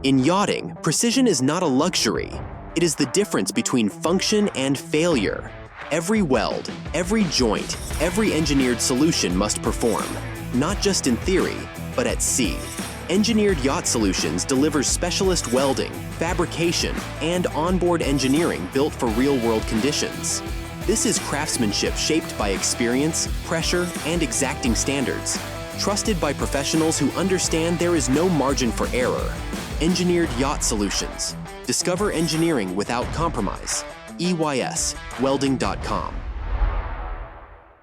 In yachting, precision is not a luxury. It is the difference between function and failure. Every weld, every joint, every engineered solution must perform, not just in theory, but at sea. Engineered Yacht Solutions delivers specialist welding, fabrication, and onboard engineering built for real-world conditions. This is craftsmanship shaped by experience, pressure, and exacting standards. Trusted by professionals who understand there is no margin for error. Engineered Yacht Solutions. Discover engineering without compromise. EYSwelding.com.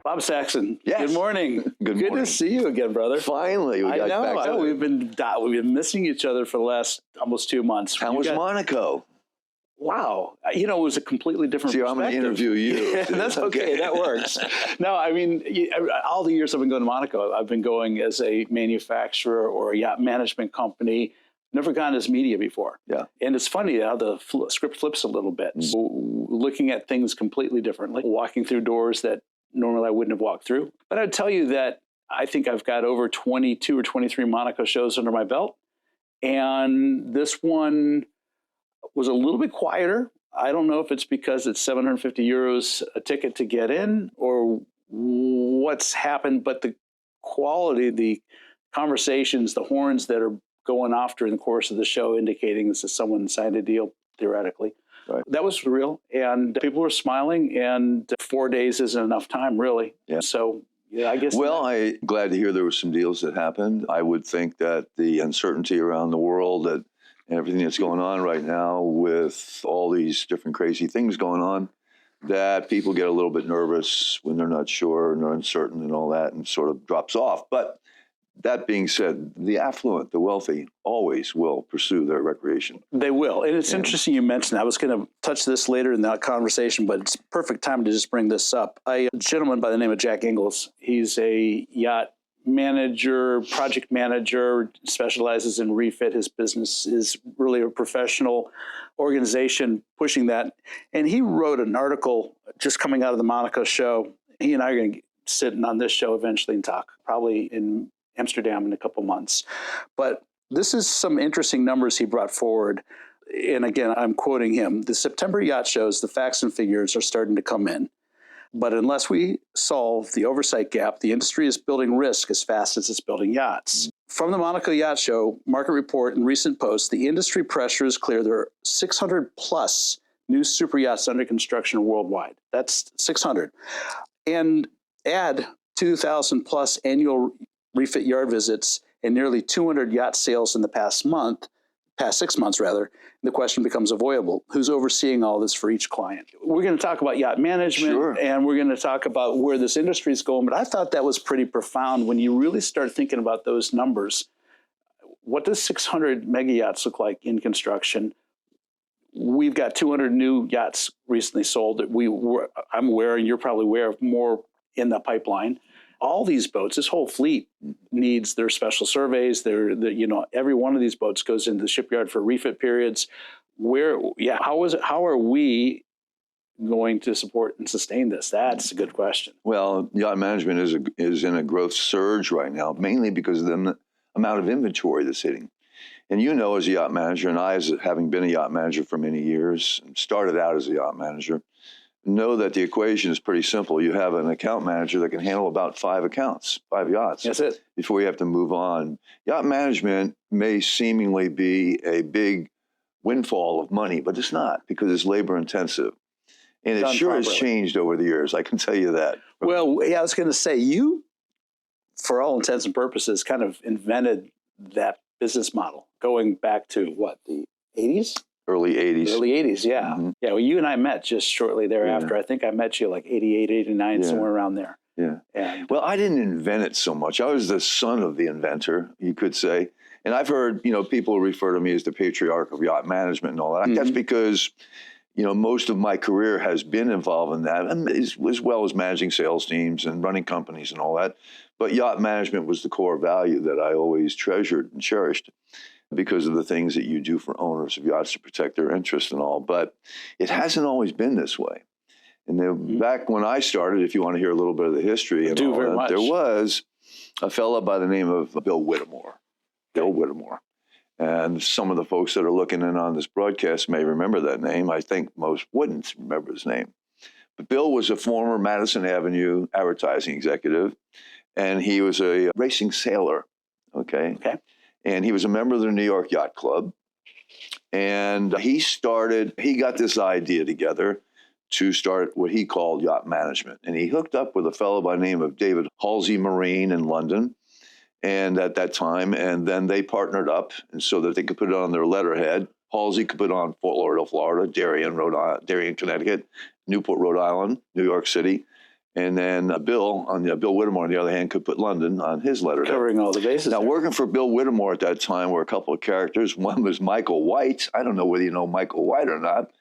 Bob Saxon, Yes. Good morning. Good Good morning. to see you again, brother. Finally, we got back together. We've been missing each other for the last almost 2 months. How was Monaco? Wow. It was a completely different See, I'm going to interview you. Yeah, that's okay. That works. No, I mean, all the years I've been going to Monaco, I've been going as a manufacturer or a yacht management company. Never gone as media before. Yeah. And it's funny how the script flips a little bit. So looking at things completely differently, walking through doors that normally I wouldn't have walked through. But I'd tell you that I think I've got over 22 or 23 Monaco shows under my belt. And this one was a little bit quieter. I don't know if it's because it's 750 euros a ticket to get in or what's happened, but the quality, the conversations, the horns that are going off during the course of the show indicating this is someone signed a deal, theoretically. Right. That was real, and people were smiling, and 4 days isn't enough time, really. Yeah. So, yeah, I guess. Well, I'm glad to hear there were some deals that happened. I would think that the uncertainty around the world and everything that's going on right now with all these different crazy things going on, that people get a little bit nervous when they're not sure and they're uncertain and all that and sort of drops off. But that being said, the affluent, the wealthy, always will pursue their recreation. They will. And it's interesting you mentioned, I was going to touch this later in that conversation, but it's perfect time to just bring this up. A gentleman by the name of Jack Ingalls, he's a yacht manager, project manager, specializes in refit. His business is really a professional organization pushing that. And he wrote an article just coming out of the Monaco show. He and I are going to sit on this show eventually and talk, probably in Amsterdam in a couple months. But this is some interesting numbers he brought forward. And again, I'm quoting him. The September yacht shows, the facts and figures are starting to come in. But unless we solve the oversight gap, the industry is building risk as fast as it's building yachts. From the Monaco Yacht Show, market report and recent posts, the industry pressure is clear. There are 600 plus new super yachts under construction worldwide. That's 600. And add 2,000 plus annual refit yard visits and nearly 200 yacht sales in the past 6 months rather, the question becomes avoidable. Who's overseeing all this for each client? We're going to talk about yacht management, Sure. And we're going to talk about where this industry is going, but I thought that was pretty profound when you really start thinking about those numbers. What does 600 mega yachts look like in construction? We've got 200 new yachts recently sold that I'm aware, and you're probably aware of more in the pipeline. All these boats, this whole fleet needs their special surveys. Every one of these boats goes into the shipyard for refit periods. How are we going to support and sustain this? That's a good question. Well, yacht management is in a growth surge right now, mainly because of the amount of inventory that's hitting. And as a yacht manager, and I, as having been a yacht manager for many years, and started out as a yacht manager, know that the equation is pretty simple. You have an account manager that can handle about 5 accounts, 5 yachts. That's it. Before you have to move on. Yacht management may seemingly be a big windfall of money, but it's not, because it's labor intensive. And it sure has changed over the years, I can tell you that. Well, yeah, I was going to say, you, for all intents and purposes, kind of invented that business model, going back to what, the 80s? Early 80s. Early 80s, yeah. Mm-hmm. Yeah, well, you and I met just shortly thereafter. Yeah. I think I met you like 88, 89, somewhere around there. Yeah. Well, I didn't invent it so much. I was the son of the inventor, you could say. And I've heard, people refer to me as the patriarch of yacht management and all that. Mm-hmm. That's because, most of my career has been involved in that, and as well as managing sales teams and running companies and all that. But yacht management was the core value that I always treasured and cherished, because of the things that you do for owners of yachts to protect their interests and all. But it hasn't always been this way. And then back when I started, if you want to hear a little bit of the history, and all that, there was a fellow by the name of Bill Whittemore. And some of the folks that are looking in on this broadcast may remember that name. I think most wouldn't remember his name. But Bill was a former Madison Avenue advertising executive, and he was a racing sailor, okay? And he was a member of the New York Yacht Club. And he got this idea together to start what he called yacht management. And he hooked up with a fellow by the name of David Halsey Marine in London, and at that time, and then they partnered up, and so that they could put it on their letterhead. Halsey could put it on Fort Lauderdale, Florida, Darien, Connecticut, Newport, Rhode Island, New York City, and then Bill Whittemore, on the other hand, could put London on his letterhead. Covering all the bases. Now, working for Bill Whittemore at that time were a couple of characters. One was Michael White. I don't know whether you know Michael White or not.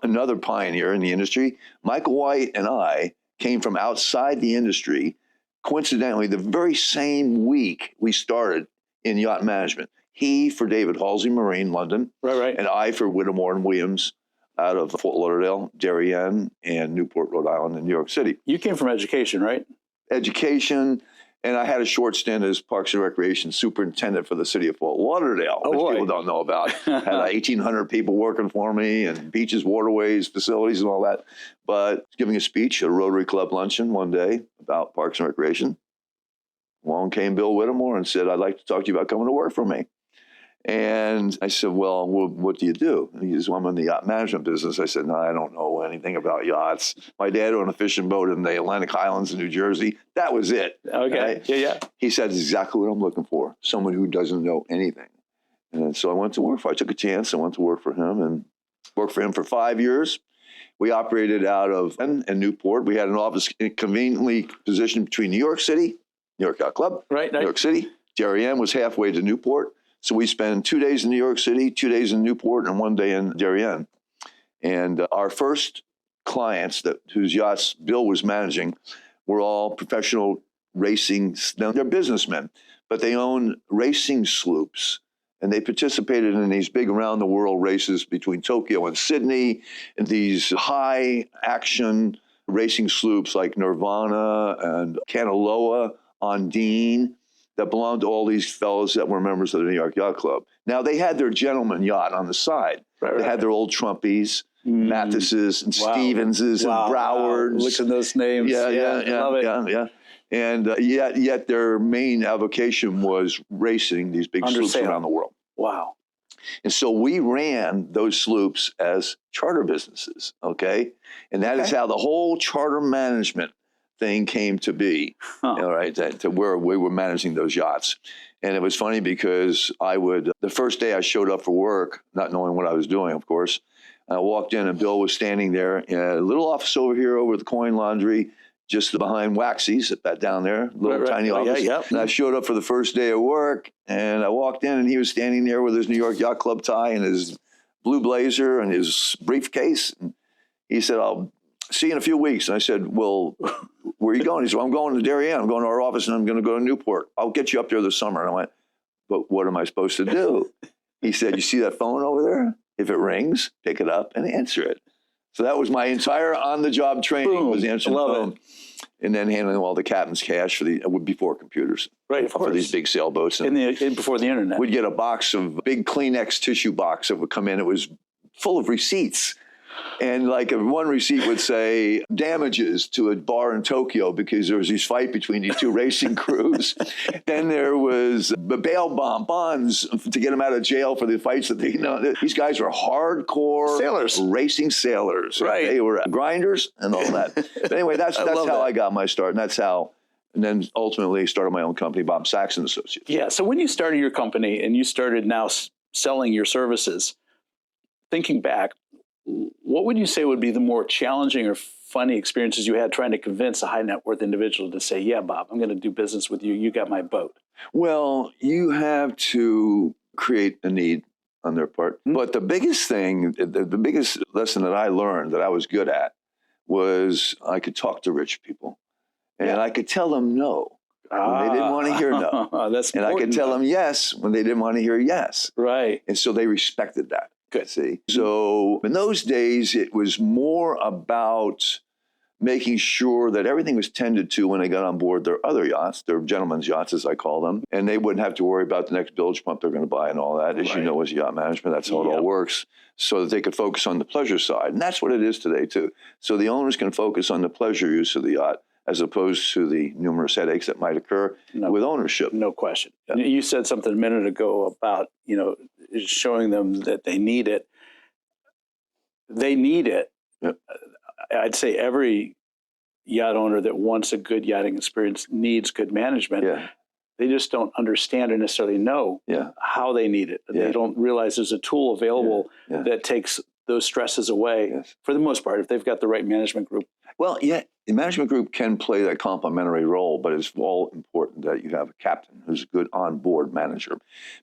Another pioneer in the industry. Michael White and I came from outside the industry. Coincidentally, the very same week we started in yacht management. He for David Halsey Marine, London, right, and I for Whittemore and Williams out of Fort Lauderdale, Darien, and Newport, Rhode Island, and New York City. You came from education, right? Education, and I had a short stint as Parks and Recreation superintendent for the city of Fort Lauderdale, which people don't know about. Had 1,800 people working for me, and beaches, waterways, facilities, and all that. But giving a speech at a Rotary Club luncheon one day about Parks and Recreation, along came Bill Whittemore and said, "I'd like to talk to you about coming to work for me." And I said, well, what do you do? And he says, well, I'm in the yacht management business. I said, no, I don't know anything about yachts. My dad owned a fishing boat in the Atlantic Highlands in New Jersey. That was it. Okay. Right? Yeah. He said, exactly what I'm looking for, someone who doesn't know anything. And so I went to work for him. I took a chance. I went to work for him and worked for him for 5 years. We operated out of and Newport. We had an office conveniently positioned between New York City, New York Yacht Club, right. New York City. Darien was halfway to Newport. So we spent 2 days in New York City, 2 days in Newport, and 1 day in Darien. And our first clients whose yachts Bill was managing were all professional racing. Now, they're businessmen, but they own racing sloops. And they participated in these big around-the-world races between Tokyo and Sydney, and these high-action racing sloops like Nirvana and Kanaloa, Ondine, that belonged to all these fellows that were members of the New York Yacht Club. Now, they had their gentleman yacht on the side. They had their old Trumpies, Mathises, and Stevenses, and Browards. Look at those names. Yeah. Love it. Yeah. And yet their main avocation was racing these big sloops around the world. Wow. And so we ran those sloops as charter businesses, okay? And that is how the whole charter management thing came to be, all right, to where we were managing those yachts. And it was funny because the first day I showed up for work, not knowing what I was doing, of course, I walked in and Bill was standing there in a little office over here over the coin laundry, just behind Waxy's, that down there, little tiny office. And I showed up for the first day of work, and I walked in, and he was standing there with his New York Yacht Club tie and his blue blazer and his briefcase. And he said, I'll see you in a few weeks. And I said, well, where are you going? He said, well, I'm going to Darien. I'm going to our office, and I'm going to go to Newport. I'll get you up there this summer. And I went, but what am I supposed to do? He said, you see that phone over there? If it rings, pick it up and answer it. So that was my entire on-the-job training, was answering the phone. And then handling all the captain's cash before computers. Right, of course. For these big sailboats. And before the internet. We'd get a big Kleenex tissue box that would come in. It was full of receipts. And like one receipt would say damages to a bar in Tokyo because there was this fight between these two racing crews. Then there was the bail bonds to get them out of jail for the fights that these guys were hardcore racing sailors. Right. They were grinders and all that. But anyway, that's how I got my start. And then ultimately started my own company, Bob Saxon Associates. Yeah. So when you started your company and you started now selling your services, thinking back, what would you say would be the more challenging or funny experiences you had trying to convince a high net worth individual to say, yeah, Bob, I'm going to do business with you. You got my boat. Well, you have to create a need on their part. Mm-hmm. But the biggest thing, the biggest lesson that I learned that I was good at was I could talk to rich people and I could tell them no when they didn't want to hear no. That's and I could tell them yes when they didn't want to hear yes. Right. And so they respected that. Good. See, so in those days, it was more about making sure that everything was tended to when they got on board their other yachts, their gentlemen's yachts, as I call them, and they wouldn't have to worry about the next bilge pump they're going to buy and all that. As you know, as yacht management, that's how it all works, so that they could focus on the pleasure side. And that's what it is today, too. So the owners can focus on the pleasure use of the yacht as opposed to the numerous headaches that might occur with ownership. No question. Yeah. You said something a minute ago about, showing them that they need it. They need it. Yep. I'd say every yacht owner that wants a good yachting experience needs good management. Yeah. They just don't understand or necessarily know how they need it. Yeah. They don't realize there's a tool available that takes those stresses away for the most part if they've got the right management group. Well, the management group can play that complementary role, but it's all important that you have a captain who's a good onboard manager.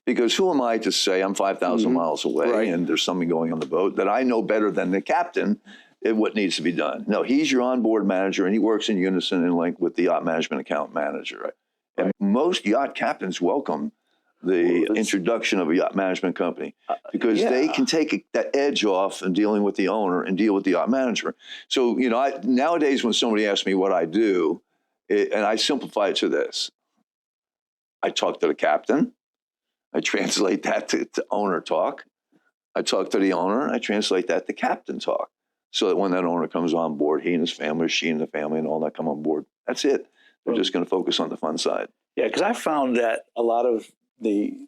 Because who am I to say I'm 5,000 miles away and there's something going on the boat that I know better than the captain what needs to be done? No, he's your onboard manager, and he works in unison and link with the yacht management account manager. Right? And most yacht captains welcome the introduction of a yacht management company because they can take that edge off in dealing with the owner and deal with the yacht manager. So, nowadays when somebody asks me what I do, and I simplify it to this, I talk to the captain, I translate that to owner talk, I talk to the owner, I translate that to captain talk. So that when that owner comes on board, he and his family, or she and the family and all that come on board. That's it. They're just going to focus on the fun side. Yeah, because I found that a lot of the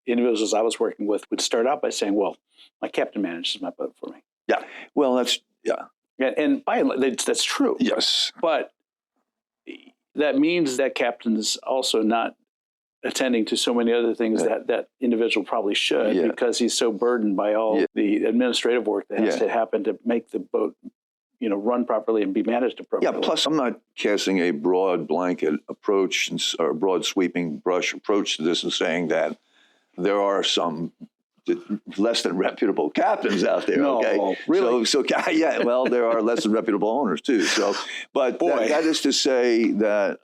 individuals I was working with would start out by saying, well, my captain manages my boat for me. Yeah. Well, and by and large, that's true. Yes. But that means that captain's also not attending to so many other things that individual probably should because he's so burdened by all the administrative work that has to happen to make the boat, run properly and be managed appropriately. Yeah, plus I'm not casting a broad blanket approach or broad sweeping brush approach to this and saying that there are some less than reputable captains out there. No, really? So there are less than reputable owners too. So, but that is to say that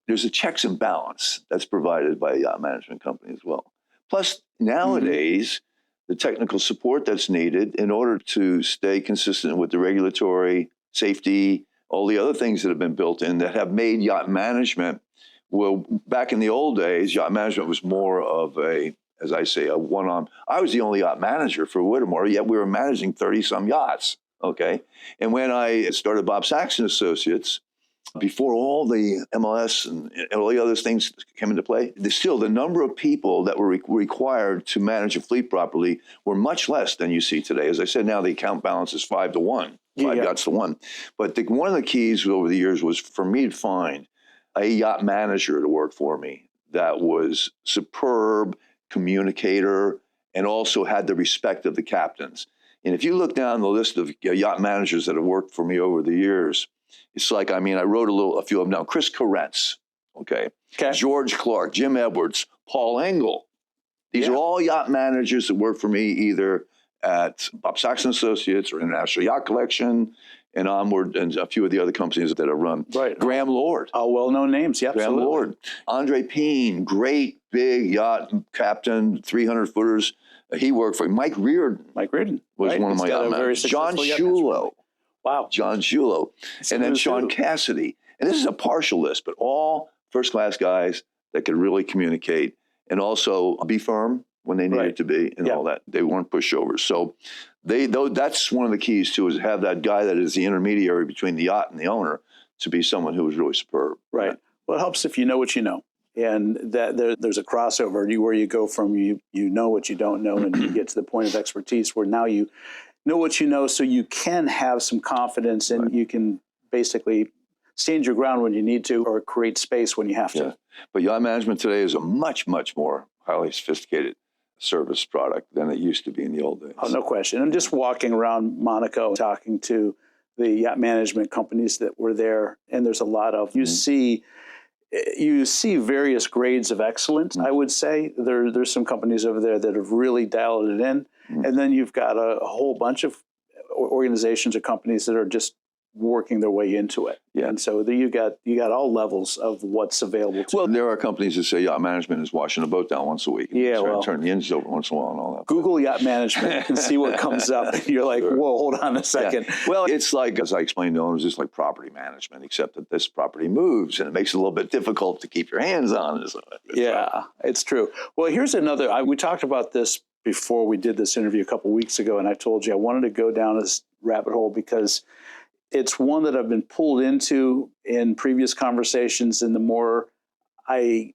there's a checks and balance that's provided by a yacht management company as well. Plus, nowadays, the technical support that's needed in order to stay consistent with the regulatory, safety, all the other things that have been built in that have made yacht management, well, back in the old days, yacht management was more of a one-on. I was the only yacht manager for Whittemore, yet we were managing 30-some yachts, And when I started Bob Saxon Associates, before all the MLS and all the other things came into play, the number of people that were required to manage a fleet properly were much less than you see today. As I said, now the account balance is 5 to 1, 5 yachts to 1. But one of the keys over the years was for me to find a yacht manager to work for me that was superb communicator and also had the respect of the captains. And if you look down the list of yacht managers that have worked for me over the years, it's like, I wrote a few of them down. Chris Koretz, George Clark, Jim Edwards, Paul Engel. These are all yacht managers that work for me either at Bob Saxon Associates or International Yacht Collection and Onboard and a few of the other companies that I run. Right. Graham Lord. All well-known names, Graham absolutely. Lord. Andre Peen, great big yacht captain, 300-footers. He worked for Mike Reardon. Was one of my yacht managers. John Shulo. Wow. John Shulo. And then Sean Cassidy. And this is a partial list, but all first-class guys that could really communicate and also be firm when they needed to be and all that. They weren't pushovers. So that's one of the keys, too, is to have that guy that is the intermediary between the yacht and the owner to be someone who was really superb. Right. Well, it helps if you know what you know. And that there's a crossover where you go from you know what you don't know and you get to the point of expertise where now you know what you know, so you can have some confidence and you can basically stand your ground when you need to or create space when you have to. But yacht management today is a much, much more highly sophisticated service product than it used to be in the old days. Oh, no question. I'm just walking around Monaco talking to the yacht management companies that were there, and there's a lot of, you see various grades of excellence, I would say. There's some companies over there that have really dialed it in. And then you've got a whole bunch of organizations or companies that are just working their way into it. Yeah. And so you got all levels of what's available to Well, there are companies that say yacht management is washing a boat down once a week. Yeah, well, turn the engines over once in a while and all that. Google yacht management and see what comes up. And you're like, whoa, hold on a second. Yeah. Well, it's like, as I explained to owners, it's like property management, except that this property moves and it makes it a little bit difficult to keep your hands on it. Yeah, it's true. Well, here's another, we talked about this before we did this interview a couple of weeks ago, and I told you I wanted to go down this rabbit hole because it's one that I've been pulled into in previous conversations, and the more I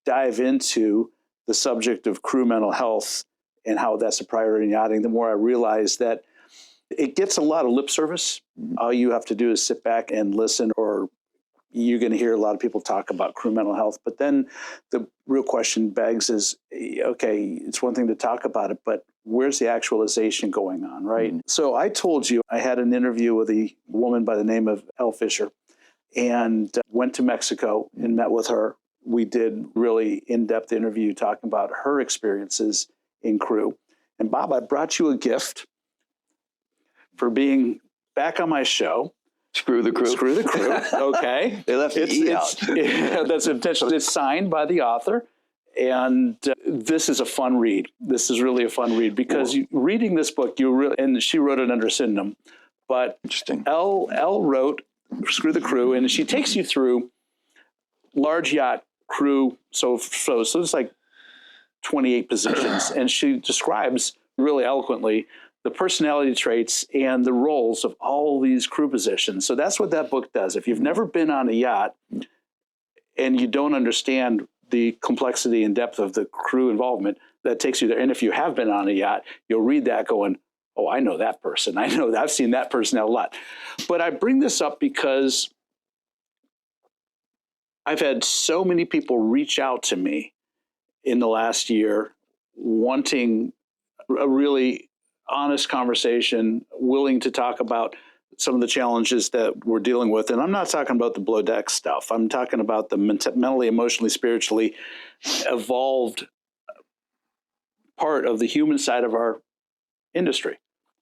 dive into the subject of crew mental health and how that's a priority in yachting, the more I realize that it gets a lot of lip service. All you have to do is sit back and listen, or you're going to hear a lot of people talk about crew mental health. But then the real question begs is, okay, it's one thing to talk about it, but where's the actualization going on, right? So I told you I had an interview with a woman by the name of Elle Fisher, and went to Mexico and met with her. We did really in-depth interview talking about her experiences in crew. And Bob, I brought you a gift for being back on my show. Screw the crew. Screw the crew. Okay. They left the E out. Yeah, that's intentional. It's signed by the author. And this is a fun read. This is really a fun read because reading this book, and she wrote it under a pseudonym, but Interesting. Elle wrote Screw the Crew, and she takes you through large yacht crew. So it's like 28 positions. And she describes really eloquently the personality traits and the roles of all these crew positions. So that's what that book does. If you've never been on a yacht and you don't understand the complexity and depth of the crew involvement, that takes you there. And if you have been on a yacht, you'll read that going, oh, I know that person. I know that I've seen that person a lot. But I bring this up because I've had so many people reach out to me in the last year wanting a really honest conversation, willing to talk about some of the challenges that we're dealing with. And I'm not talking about the below deck stuff. I'm talking about the mentally, emotionally, spiritually evolved part of the human side of our industry.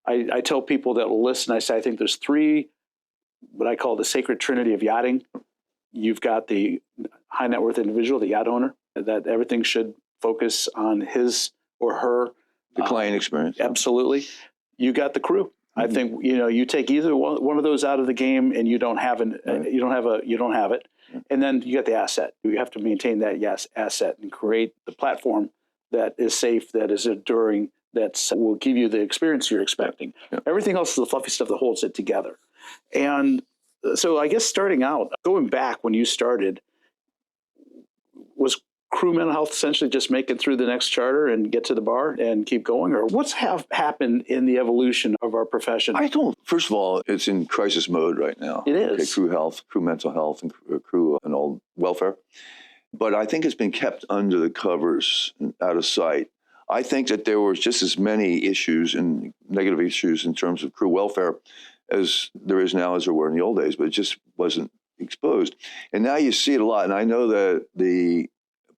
I tell people that will listen, I say, I think there's three, what I call the sacred trinity of yachting. You've got the high net worth individual, the yacht owner, that everything should focus on his or her. The client experience. Absolutely. You got the crew. I think, you take either one of those out of the game and you don't have you don't have it. And then you got the asset. You have to maintain that asset and create the platform that is safe, that is enduring, that will give you the experience you're expecting. Yeah. Everything else is the fluffy stuff that holds it together. And so I guess starting out, going back when you started, was crew mental health essentially just make it through the next charter and get to the bar and keep going? Or what's happened in the evolution of our profession? First of all, it's in crisis mode right now. It is. Okay, crew health, crew mental health, and crew and all welfare. But I think it's been kept under the covers, out of sight. I think that there was just as many issues and negative issues in terms of crew welfare as there is now as there were in the old days, but it just wasn't exposed. And now you see it a lot. And I know that the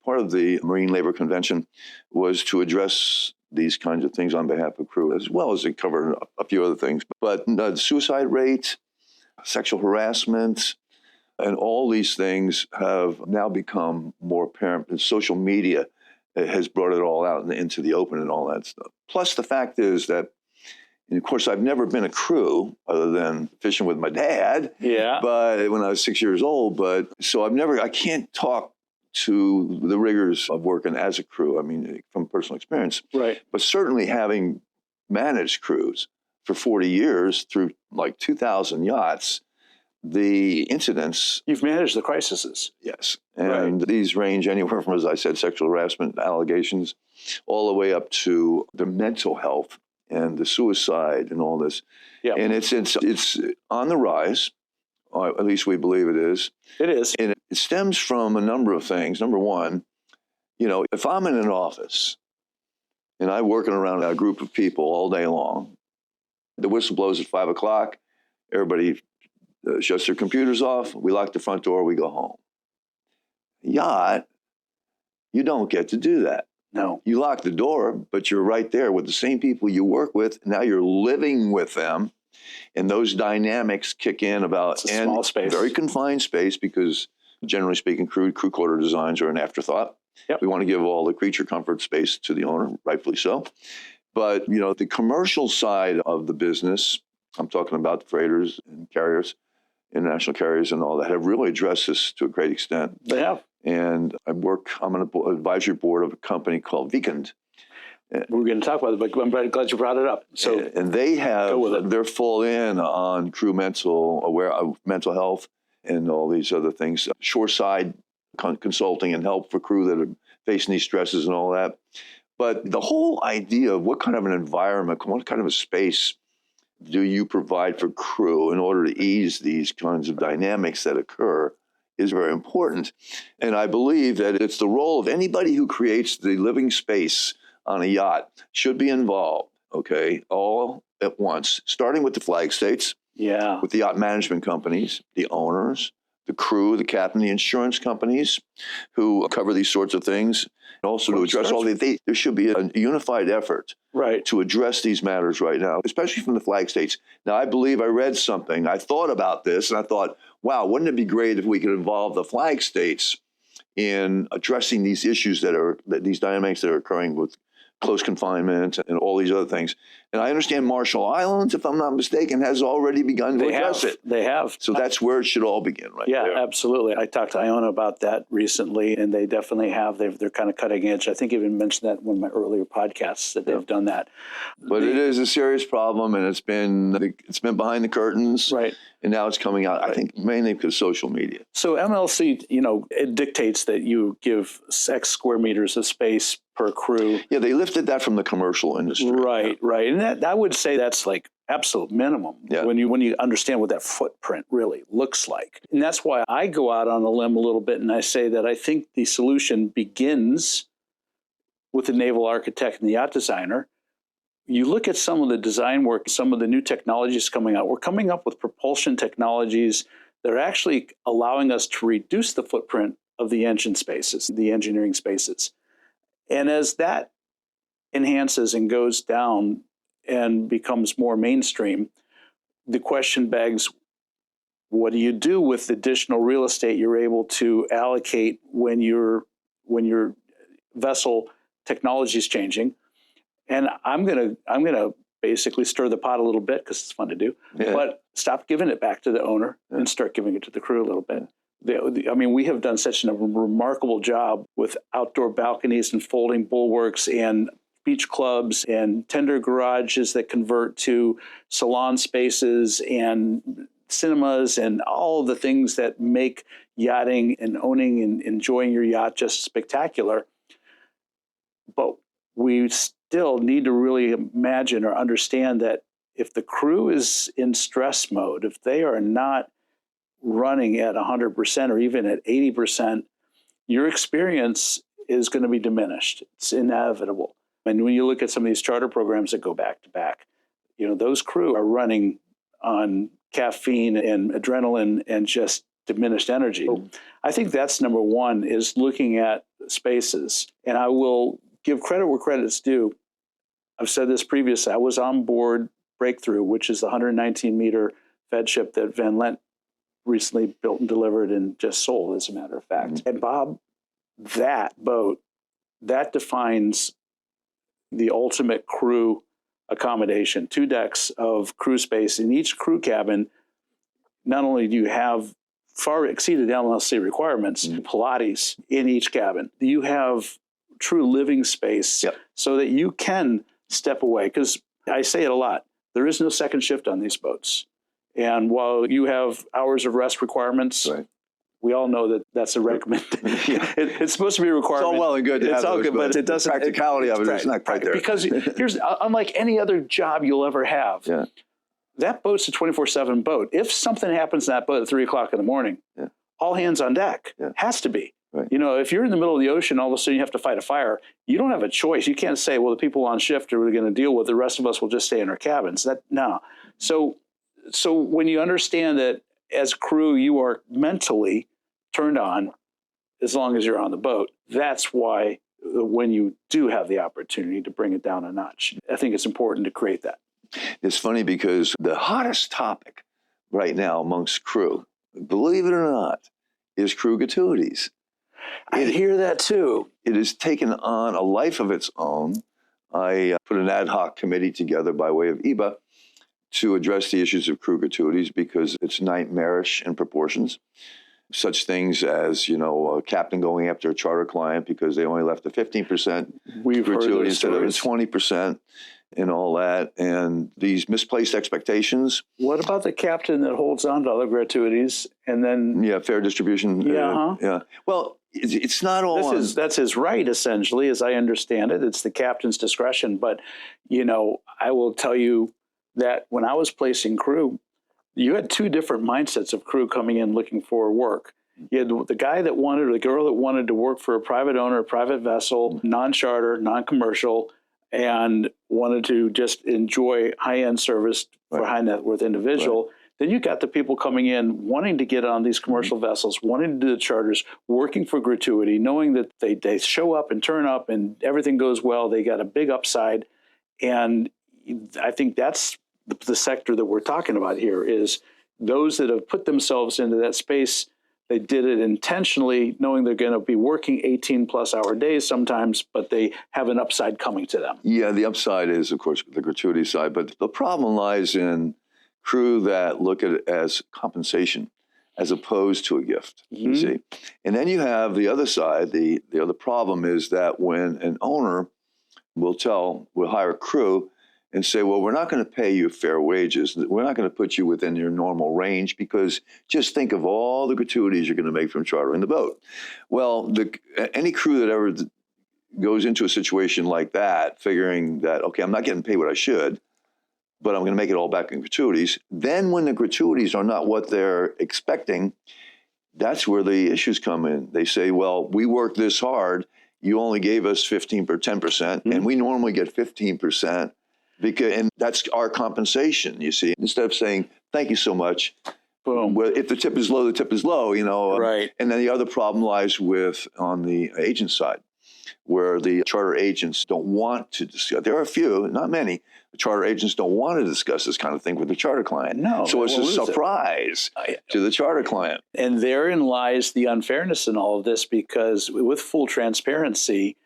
part of the Marine Labor Convention was to address these kinds of things on behalf of crew, as well as it covered a few other things. But the suicide rate, sexual harassment, and all these things have now become more apparent. And social media has brought it all out into the open and all that stuff. Plus, the fact is that, and of course, I've never been a crew other than fishing with my dad. Yeah. But when I was 6 years old, so I can't talk to the rigors of working as a crew. I mean, from personal experience. Right. But certainly having managed crews for 40 years through like 2,000 yachts, the incidents. You've managed the crises. Yes. And these range anywhere from, as I said, sexual harassment allegations, all the way up to the mental health and the suicide and all this. Yeah. And it's on the rise. At least we believe it is. It is. And it stems from a number of things. Number one, if I'm in an office and I'm working around a group of people all day long, the whistle blows at 5 o'clock, everybody shuts their computers off, we lock the front door, we go home. Yacht, you don't get to do that. No. You lock the door, but you're right there with the same people you work with. Now you're living with them. And those dynamics kick in about It's a small space. Very confined space, because generally speaking, crew quarter designs are an afterthought. Yep. We want to give all the creature comfort space to the owner, rightfully so. But, the commercial side of the business, I'm talking about the freighters and carriers, international carriers and all that, have really addressed this to a great extent. They have. And I'm on an advisory board of a company called Weekend. We're going to talk about it, but I'm glad you brought it up. So, and they they're full in on crew mental health and all these other things, shoreside consulting and help for crew that are facing these stresses and all that. But the whole idea of what kind of an environment, what kind of a space do you provide for crew in order to ease these kinds of dynamics that occur is very important. And I believe that it's the role of anybody who creates the living space on a yacht should be involved, okay, all at once, starting with the flag states, with the yacht management companies, the owners, the crew, the captain, the insurance companies who cover these sorts of things. And also to address there should be a unified effort to address these matters right now, especially from the flag states. Now, I believe I read something. I thought about this, and I thought, wow, wouldn't it be great if we could involve the flag states in addressing these issues these dynamics that are occurring with close confinement and all these other things. And I understand Marshall Islands, if I'm not mistaken, has already begun to address it. They have. So that's where it should all begin, right? Yeah, there. absolutely. I talked to Iona about that recently, and they definitely have. They're kind of cutting edge. I think I even mentioned that in one of my earlier podcasts that they've done that. But it is a serious problem, and it's been behind the curtains. Right. And now it's coming out, I think, mainly because of social media. So MLC, it dictates that you give X square meters of space per crew. Yeah, they lifted that from the commercial industry. Right. And that I would say that's like absolute minimum when you understand what that footprint really looks like. And that's why I go out on a limb a little bit and I say that I think the solution begins with the naval architect and the yacht designer. You look at some of the design work, some of the new technologies coming out. We're coming up with propulsion technologies that are actually allowing us to reduce the footprint of the engine spaces, the engineering spaces. And as that enhances and goes down and becomes more mainstream, the question begs, what do you do with additional real estate you're able to allocate when your vessel technology is changing? And I'm gonna basically stir the pot a little bit because it's fun to do, but stop giving it back to the owner and start giving it to the crew a little bit. We have done such a remarkable job with outdoor balconies and folding bulwarks and beach clubs and tender garages that convert to salon spaces and cinemas and all the things that make yachting and owning and enjoying your yacht just spectacular. But we still need to really imagine or understand that if the crew is in stress mode, if they are not running at 100% or even at 80%, your experience is going to be diminished. It's inevitable. And when you look at some of these charter programs that go back to back, those crew are running on caffeine and adrenaline and just diminished energy. So I think that's number one, is looking at spaces. And I will give credit where credit's due. I've said this previously. I was on board Breakthrough, which is the 119-meter Fed ship that Van Lent recently built and delivered and just sold, as a matter of fact. Mm-hmm. And Bob, that boat, that defines the ultimate crew accommodation. 2 decks of crew space. In each crew cabin, not only do you have far exceeded LLC requirements, Pilates in each cabin, you have true living space so that you can step away. Because I say it a lot, there is no second shift on these boats. And while you have hours of rest requirements, we all know that that's a recommendation. It's supposed to be a requirement. It's all well and good to have those, but it doesn't. The practicality of it's not quite there. Because here's, unlike any other job you'll ever have, that boat's a 24/7 boat. If something happens in that boat at 3 o'clock in the morning, all hands on deck. Has to be. Right. If you're in the middle of the ocean, all of a sudden you have to fight a fire. You don't have a choice. You can't say, well, the people on shift are going to deal with it. The rest of us will just stay in our cabins. No. So when you understand that as crew, you are mentally turned on as long as you're on the boat, that's why when you do have the opportunity to bring it down a notch, I think it's important to create that. It's funny because the hottest topic right now amongst crew, believe it or not, is crew gratuities. I hear that too. It has taken on a life of its own. I put an ad hoc committee together by way of EBA to address the issues of crew gratuities because it's nightmarish in proportions. Such things as, a captain going after a charter client because they only left a 15% gratuity instead of a 20% and all that. And these misplaced expectations. What about the captain that holds on to other gratuities and then... Yeah, fair distribution. Yeah. Well, it's not all... That's his right, essentially, as I understand it. It's the captain's discretion. But, I will tell you that when I was placing crew, you had two different mindsets of crew coming in looking for work. You had the guy that wanted, or the girl that wanted to work for a private owner, a private vessel, non-charter, non-commercial, and wanted to just enjoy high-end service for high net worth individual. Right. Then you got the people coming in wanting to get on these commercial vessels, wanting to do the charters, working for gratuity, knowing that they show up and turn up and everything goes well. They got a big upside. And I think that's the sector that we're talking about here, is those that have put themselves into that space. They did it intentionally, knowing they're going to be working 18-plus hour days sometimes, but they have an upside coming to them. Yeah, the upside is, of course, the gratuity side. But the problem lies in crew that look at it as compensation as opposed to a gift, you see. And then you have the other side. The other problem is that when an owner will hire a crew and say, well, we're not going to pay you fair wages. We're not going to put you within your normal range because just think of all the gratuities you're going to make from chartering the boat. Well, any crew that ever goes into a situation like that, figuring that, okay, I'm not getting paid what I should, but I'm going to make it all back in gratuities. Then when the gratuities are not what they're expecting, that's where the issues come in. They say, well, we worked this hard. You only gave us 15 or 10%, and we normally get 15%. And that's our compensation, you see. Instead of saying, thank you so much. Boom. Well, if the tip is low, the tip is low, Right. And then the other problem lies on the agent side, where the charter agents don't want to discuss. There are a few, not many. The charter agents don't want to discuss this kind of thing with the charter client. No. So it's a surprise to the charter client. And therein lies the unfairness in all of this, because with full transparency,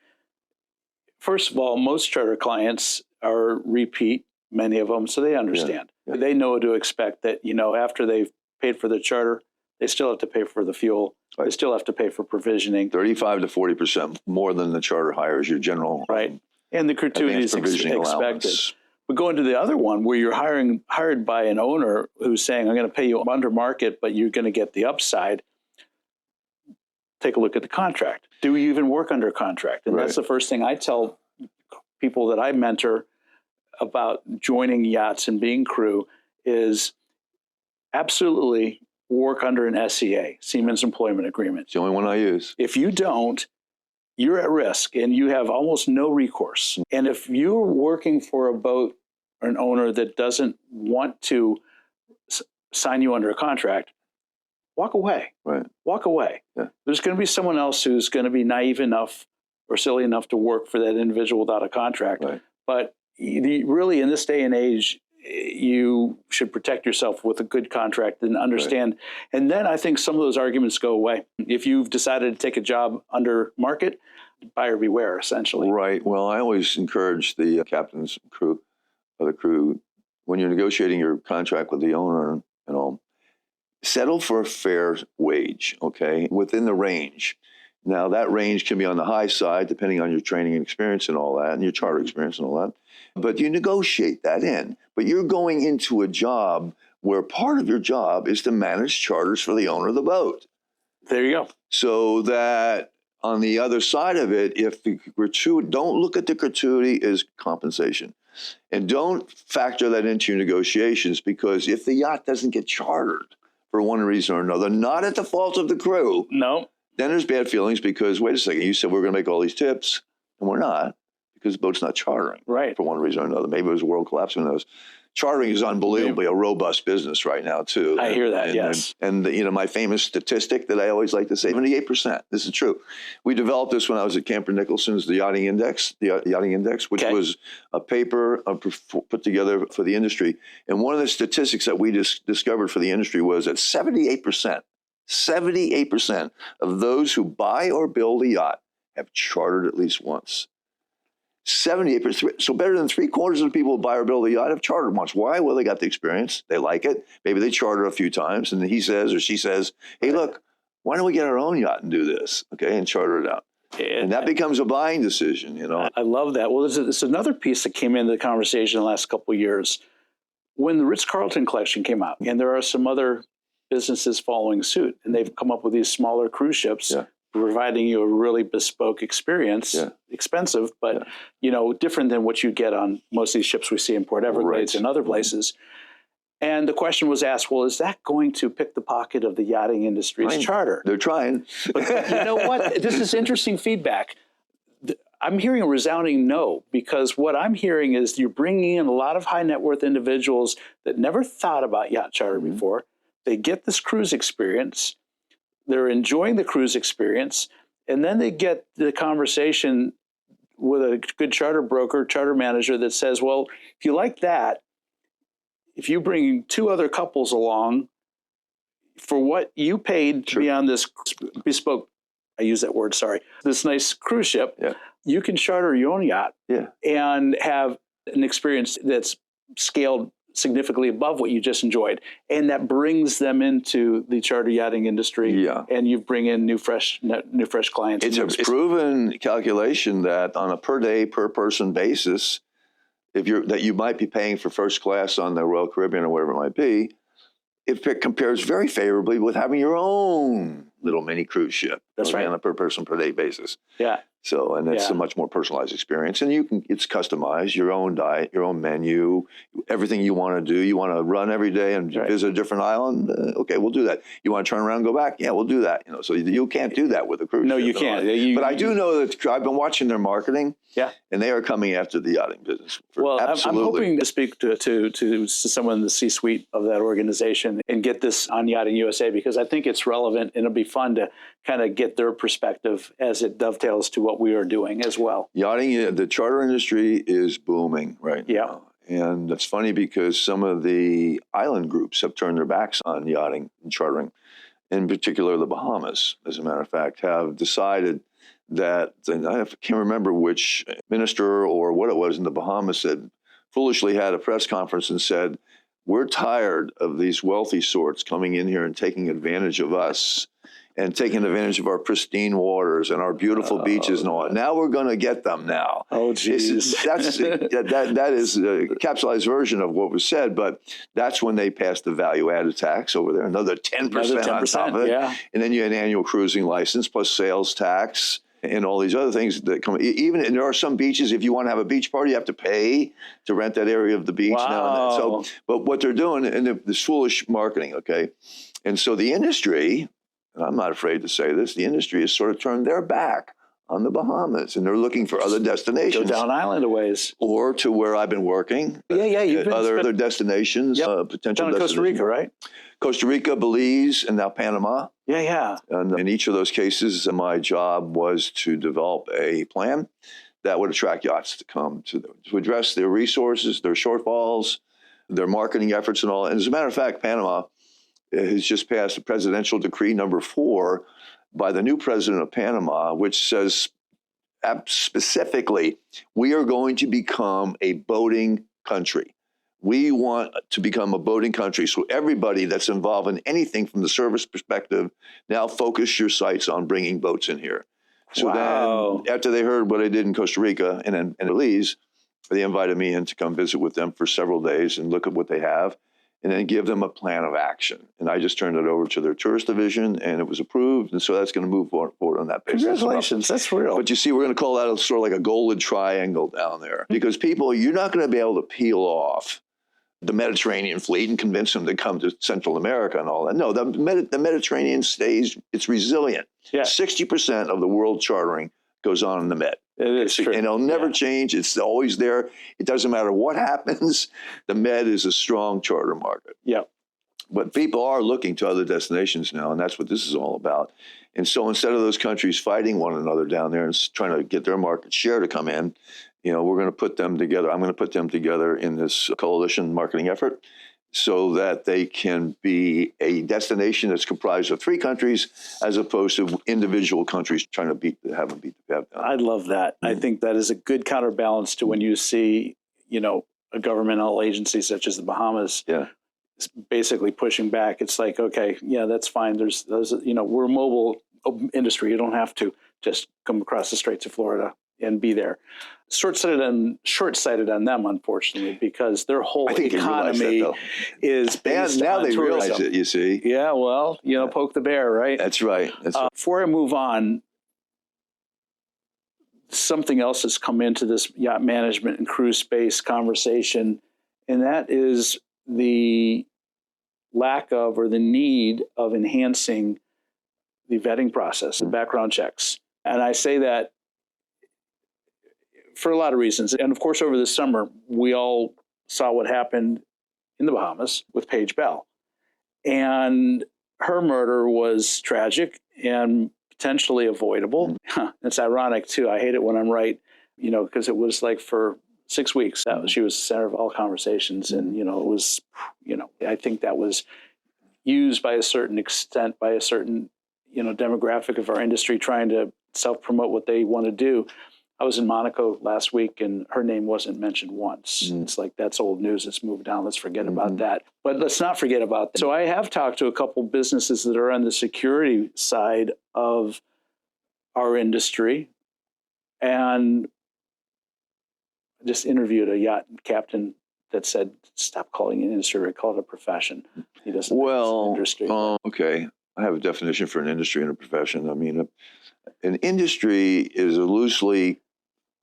first of all, most charter clients are repeat, many of them, so they understand. Yeah. They know what to expect, that, after they've paid for the charter, they still have to pay for the fuel. Right. They still have to pay for provisioning. 35 to 40% more than the charter hires your general. Right. And the gratuities expected. But going to the other one, where you're hired by an owner who's saying, I'm going to pay you under market, but you're going to get the upside. Take a look at the contract. Do you even work under contract? And that's the first thing I tell people that I mentor about joining yachts and being crew is absolutely work under an SEA, Seamen's Employment Agreement. It's the only one I use. If you don't, you're at risk and you have almost no recourse. And if you're working for a boat or an owner that doesn't want to sign you under a contract, walk away. Right. Walk away. Yeah. There's going to be someone else who's going to be naive enough or silly enough to work for that individual without a contract. Right. But really, in this day and age, you should protect yourself with a good contract and understand. Right. And then I think some of those arguments go away. If you've decided to take a job under market, buyer beware, essentially. Right. Well, I always encourage the captain's crew, other crew, when you're negotiating your contract with the owner and all, settle for a fair wage, okay, within the range. Now, that range can be on the high side, depending on your training and experience and all that, and your charter experience and all that. But you negotiate that in. But you're going into a job where part of your job is to manage charters for the owner of the boat. There you go. So that on the other side of it, if the gratuity, don't look at the gratuity as compensation. And don't factor that into your negotiations, because if the yacht doesn't get chartered for one reason or another, not at the fault of the crew. No. Then there's bad feelings because, wait a second, you said we're going to make all these tips, and we're not, because the boat's not chartering. Right. For one reason or another. Maybe it was a world collapse, who knows. chartering is unbelievably a robust business right now too. I hear that, yes. And you know, my famous statistic that I always like to say, 78%. This is true. We developed this when I was at Camper Nicholson's, the Yachting Index, which was a paper put together for the industry. And one of the statistics that we discovered for the industry was that 78% of those who buy or build a yacht have chartered at least once. 78%. So better than 3/4 of the people who buy or build a yacht have chartered once. Why? Well, they got the experience. They like it. Maybe they charter a few times. And then he says or she says, hey, look, why don't we get our own yacht and do this? Okay, and charter it out. And that becomes a buying decision, you know. I love that. Well, there's another piece that came into the conversation in the last couple of years. When the Ritz-Carlton collection came out, and there are some other businesses following suit, and they've come up with these smaller cruise ships, providing you a really bespoke experience, expensive, but you know, different than what you get on most of these ships we see in Port Everglades and other places. And the question was asked, well, is that going to pick the pocket of the yachting industry's charter? They're trying. But you know what? This is interesting feedback. I'm hearing a resounding no, because what I'm hearing is you're bringing in a lot of high net worth individuals that never thought about yacht charter before. They get this cruise experience. They're enjoying the cruise experience, and then they get the conversation with a good charter broker, charter manager that says, well, if you like that, if you bring 2 other couples along for what you paid to be on this bespoke, I use that word, sorry, this nice cruise ship, you can charter your own yacht and have an experience that's scaled significantly above what you just enjoyed, and that brings them into the charter yachting industry. And you bring in new fresh clients. It's a proven calculation that on a per day, per person basis, that you might be paying for first class on the Royal Caribbean or whatever it might be, it compares very favorably with having your own little mini cruise ship. That's right. On a per person per day basis. Yeah. So, and it's a much more personalized experience, and it's customized, your own diet, your own menu, everything you want to do. You want to run every day and visit a different island? Okay, we'll do that. You want to turn around and go back? Yeah, we'll do that. You know, so you can't do that with a cruise ship. No, you can't. But I do know that I've been watching their marketing. And they are coming after the yachting business. I'm hoping to speak to someone in the C-suite of that organization and get this on Yachting USA, because I think it's relevant, and it'll be fun to kind of get their perspective as it dovetails to what we are doing as well. Yachting, the charter industry is booming right now. And it's funny because some of the island groups have turned their backs on yachting and chartering. In particular, the Bahamas, as a matter of fact, have decided that, and I can't remember which minister or what it was in the Bahamas said, foolishly had a press conference and said, we're tired of these wealthy sorts coming in here and taking advantage of us and taking advantage of our pristine waters and our beautiful beaches and all that. Now we're going to get them now. Oh, geez. That is a capsulized version of what was said, but that's when they passed the value-added tax over there, another 10% on top of it. And then you had an annual cruising license plus sales tax and all these other things that come. Even, and there are some beaches, if you want to have a beach party, you have to pay to rent that area of the beach now and then. So, but what they're doing, and this foolish marketing, okay? And so the industry, and I'm not afraid to say this, the industry has sort of turned their back on the Bahamas, and they're looking for other destinations. Go down island a ways. Or to where I've been working. You've been other destinations, potential down in Costa Rica, right? Costa Rica, Belize, and now Panama. And in each of those cases, my job was to develop a plan that would attract yachts to come to address their resources, their shortfalls, their marketing efforts and all. And as a matter of fact, Panama has just passed a presidential decree number 4 by the new president of Panama, which says specifically, we are going to become a boating country. We want to become a boating country. So everybody that's involved in anything from the service perspective, now focus your sights on bringing boats in here. So then after they heard what I did in Costa Rica and Belize, they invited me in to come visit with them for several days and look at what they have, and then give them a plan of action. And I just turned it over to their tourist division, and it was approved. And so that's going to move forward on that basis. Congratulations, that's real. But you see, we're going to call that sort of like a golden triangle down there. Because people, you're not going to be able to peel off the Mediterranean fleet and convince them to come to Central America and all that. No, the Mediterranean stays, it's resilient. 60% of the world chartering goes on in the Med. It is true. And it'll never change. It's always there. It doesn't matter what happens. The Med is a strong charter market. Yeah. But people are looking to other destinations now, and that's what this is all about. And so instead of those countries fighting one another down there and trying to get their market share to come in, we're going to put them together. I'm going to put them together in this coalition marketing effort so that they can be a destination that's comprised of 3 countries as opposed to individual countries trying to have them beat the Pep down. I love that. I think that is a good counterbalance to when you see, a governmental agency such as the Bahamas basically pushing back. It's like, okay, yeah, that's fine. There's we're a mobile industry. You don't have to just come across the Straits of Florida and be there. Short-sighted on them, unfortunately, because their whole economy is based now on they tourism. realize it, you see. Yeah, well, poke the bear, right? That's right. Before I move on, something else has come into this yacht management and cruise space conversation, and that is the lack of or the need of enhancing the vetting process, the background checks. And I say that for a lot of reasons. And of course, over the summer, we all saw what happened in the Bahamas with Paige Bell. And her murder was tragic and potentially avoidable. It's ironic, too. I hate it when I'm right, because it was like for 6 weeks, she was the center of all conversations. And, it was, I think that was used by a certain extent by a certain, demographic of our industry trying to self-promote what they want to do. I was in Monaco last week and her name wasn't mentioned once. It's like, that's old news. Let's move down. Let's forget about that. But let's not forget about that. So I have talked to a couple businesses that are on the security side of our industry, and just interviewed a yacht captain that said, stop calling it an industry, call it a profession. He doesn't think it's an industry. Okay. I have a definition for an industry and a profession. I mean, an industry is a loosely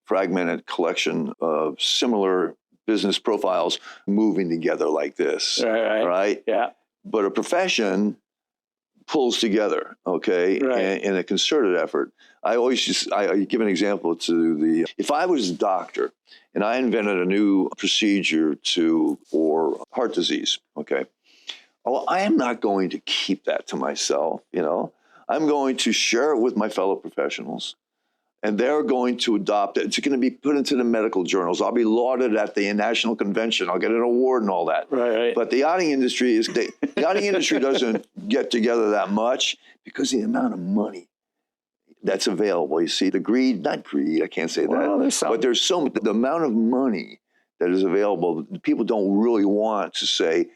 fragmented collection of similar business profiles moving together like this, right? Yeah. But a profession pulls together, okay, in a concerted effort. I give an example if I was a doctor and I invented a new procedure for heart disease, okay, well, I am not going to keep that to myself, I'm going to share it with my fellow professionals, and they're going to adopt it. It's going to be put into the medical journals. I'll be lauded at the national convention. I'll get an award and all that. Right. But the yachting industry doesn't get together that much because the amount of money that's available. You see, not greed, I can't say that. But there's the amount of money that is available, people don't really want to say,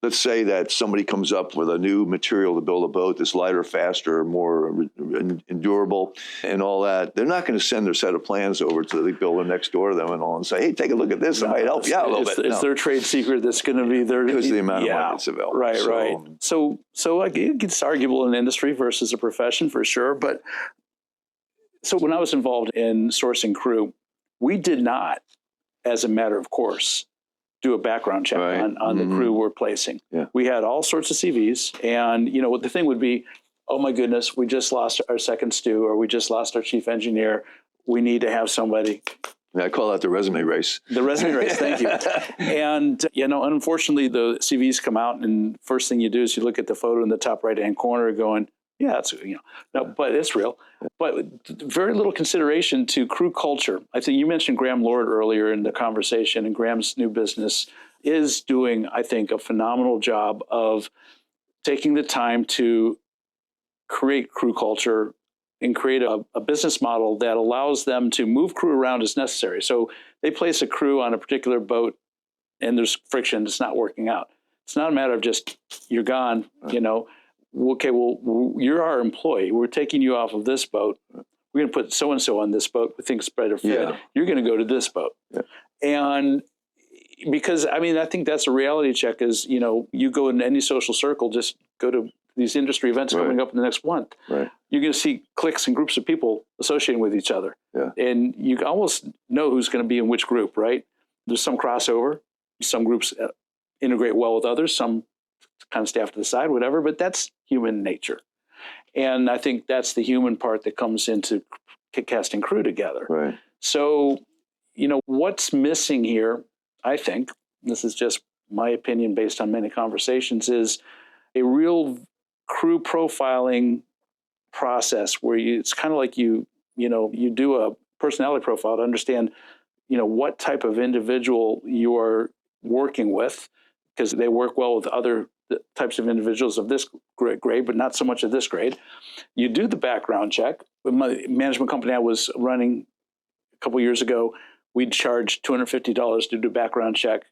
let's say that somebody comes up with a new material to build a boat that's lighter, faster, more endurable, and all that. They're not going to send their set of plans over to the builder next door to them and say, hey, take a look at this. I might help you out a little bit. It's their trade secret that's going to be their... Because of the amount of money that's available. Right. So it's arguable in industry versus a profession for sure. But so when I was involved in sourcing crew, we did not, as a matter of course, do a background check on the crew we're placing. Yeah. We had all sorts of CVs, and what the thing would be, oh my goodness, we just lost our second stew, or we just lost our chief engineer. We need to have somebody. I call that the resume race. The resume race, thank you. And unfortunately, the CVs come out, and first thing you do is you look at the photo in the top right-hand corner, going, yeah, it's no, but it's real. But very little consideration to crew culture. I think you mentioned Graham Lord earlier in the conversation, and Graham's new business is doing, I think, a phenomenal job of taking the time to create crew culture and create a business model that allows them to move crew around as necessary. So they place a crew on a particular boat, and there's friction. It's not working out. It's not a matter of just you're gone, Okay, well, you're our employee. We're taking you off of this boat. We're going to put so-and-so on this boat. We think it's better fit. Yeah. You're going to go to this boat. Yeah. And because, I think that's a reality check is, you go in any social circle, just go to these industry events coming up in the next month. Right. You're going to see cliques and groups of people associating with each other. Yeah. And you almost know who's going to be in which group, right? There's some crossover. Some groups integrate well with others. Some kind of stay off to the side, whatever, but that's human nature. And I think that's the human part that comes into casting crew together. Right. So, what's missing here, I think, this is just my opinion based on many conversations, is a real crew profiling process where it's kind of like you do a personality profile to understand, what type of individual you're working with, because they work well with other types of individuals of this grade, but not so much of this grade. You do the background check. With my management company I was running a couple years ago, we'd charge $250 to do a background check,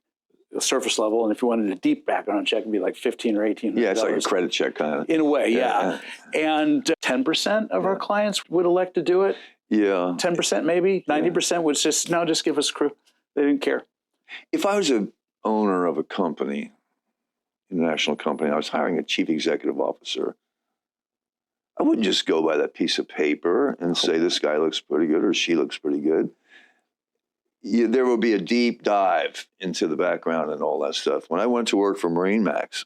surface level, and if you wanted a deep background check, it'd be like $1,500 or $1,800. Yeah, it's like a credit check kind of. In a way, yeah. And 10% of our clients would elect to do it. Yeah. 10% maybe. 90% would just give us a crew. They didn't care. If I was an owner of a company, international company, I was hiring a chief executive officer, I wouldn't just go by that piece of paper and say this guy looks pretty good or she looks pretty good. There will be a deep dive into the background and all that stuff. When I went to work for Marine Max,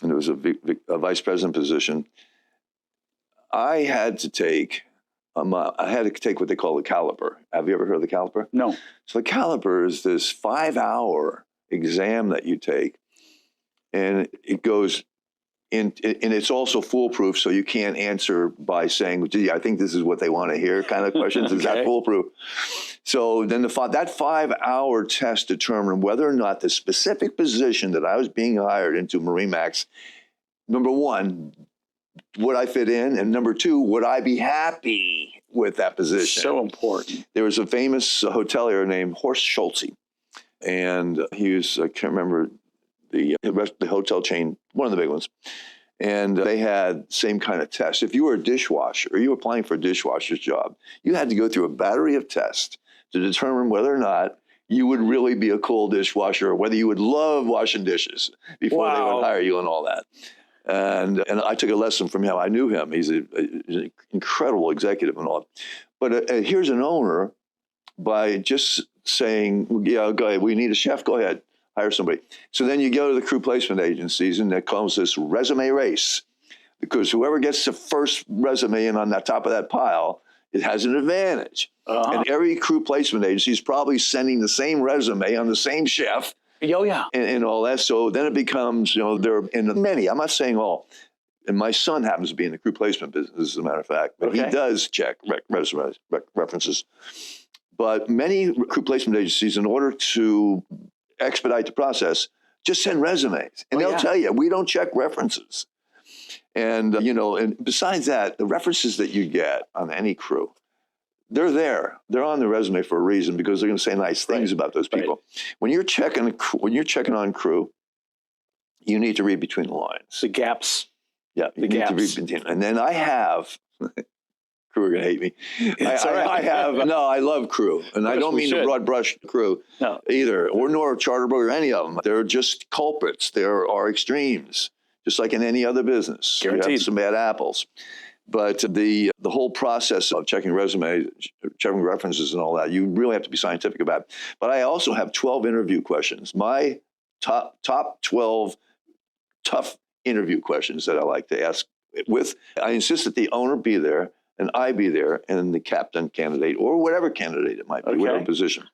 and it was a vice president position, I had to take what they call the caliper. Have you ever heard of the caliper? No. So the caliper is this 5-hour exam that you take, and it goes in, and it's also foolproof, so you can't answer by saying, gee, I think this is what they want to hear kind of questions. Is that foolproof? So then that 5-hour test determined whether or not the specific position that I was being hired into Marine Max, number one, would I fit in? And number two, would I be happy with that position? So important. There was a famous hotelier named Horst Schulze, and he was, I can't remember the hotel chain, one of the big ones. And they had same kind of test. If you were a dishwasher, or you were applying for a dishwasher's job, you had to go through a battery of tests to determine whether or not you would really be a cool dishwasher, or whether you would love washing dishes before they would hire you and all that. And I took a lesson from him. I knew him. He's an incredible executive and all. But here's an owner, by just saying, yeah, go ahead, we need a chef, go ahead, hire somebody. So then you go to the crew placement agencies, and there comes this resume race, because whoever gets the first resume in on the top of that pile, it has an advantage. And every crew placement agency is probably sending the same resume on the same chef. Oh, yeah. And all that. So then it becomes, there are many, I'm not saying all, and my son happens to be in the crew placement business, as a matter of fact, but he does check references. But many crew placement agencies, in order to expedite the process, just send resumes. And they'll tell you, we don't check references. And, and besides that, the references that you get on any crew, they're there. They're on the resume for a reason, because they're going to say nice things about those people. When you're checking on crew, you need to read between the lines. The gaps. Yeah, you need to read between. And then I have, crew are going to hate me. I love crew. And I don't mean the broad brush crew either, nor charter boat or any of them. They're just culprits. There are extremes, just like in any other business. Guaranteed. You have some bad apples. But the whole process of checking resumes, checking references and all that, you really have to be scientific about it. But I also have 12 interview questions. My top 12 tough interview questions that I like to ask I insist that the owner be there, and I be there, and the captain candidate, or whatever candidate it might be, whatever position.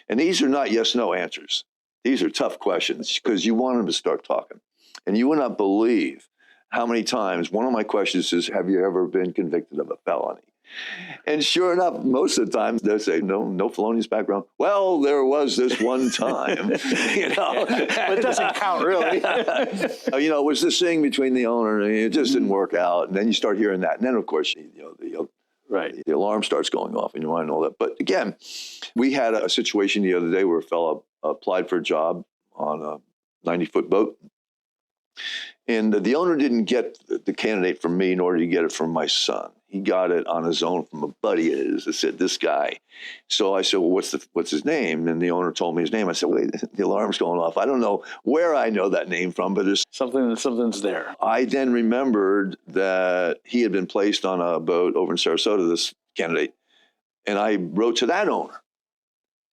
And these are not yes-no answers. These are tough questions, because you want them to start talking. And you will not believe how many times one of my questions is, have you ever been convicted of a felony? And sure enough, most of the time they'll say, no felonious background. Well, there was this one time, but it doesn't count really. It was this thing between the owner, and it just didn't work out. And then you start hearing that, and then of course, the alarm starts going off in your mind and all that. But again, we had a situation the other day where a fellow applied for a job on a 90-foot boat. And the owner didn't get the candidate from me, nor did he get it from my son. He got it on his own from a buddy of his that said, this guy. So I said, well, what's his name? And the owner told me his name. I said, wait, the alarm's going off. I don't know where I know that name from, but there's something's there. I then remembered that he had been placed on a boat over in Sarasota, this candidate. And I wrote to that owner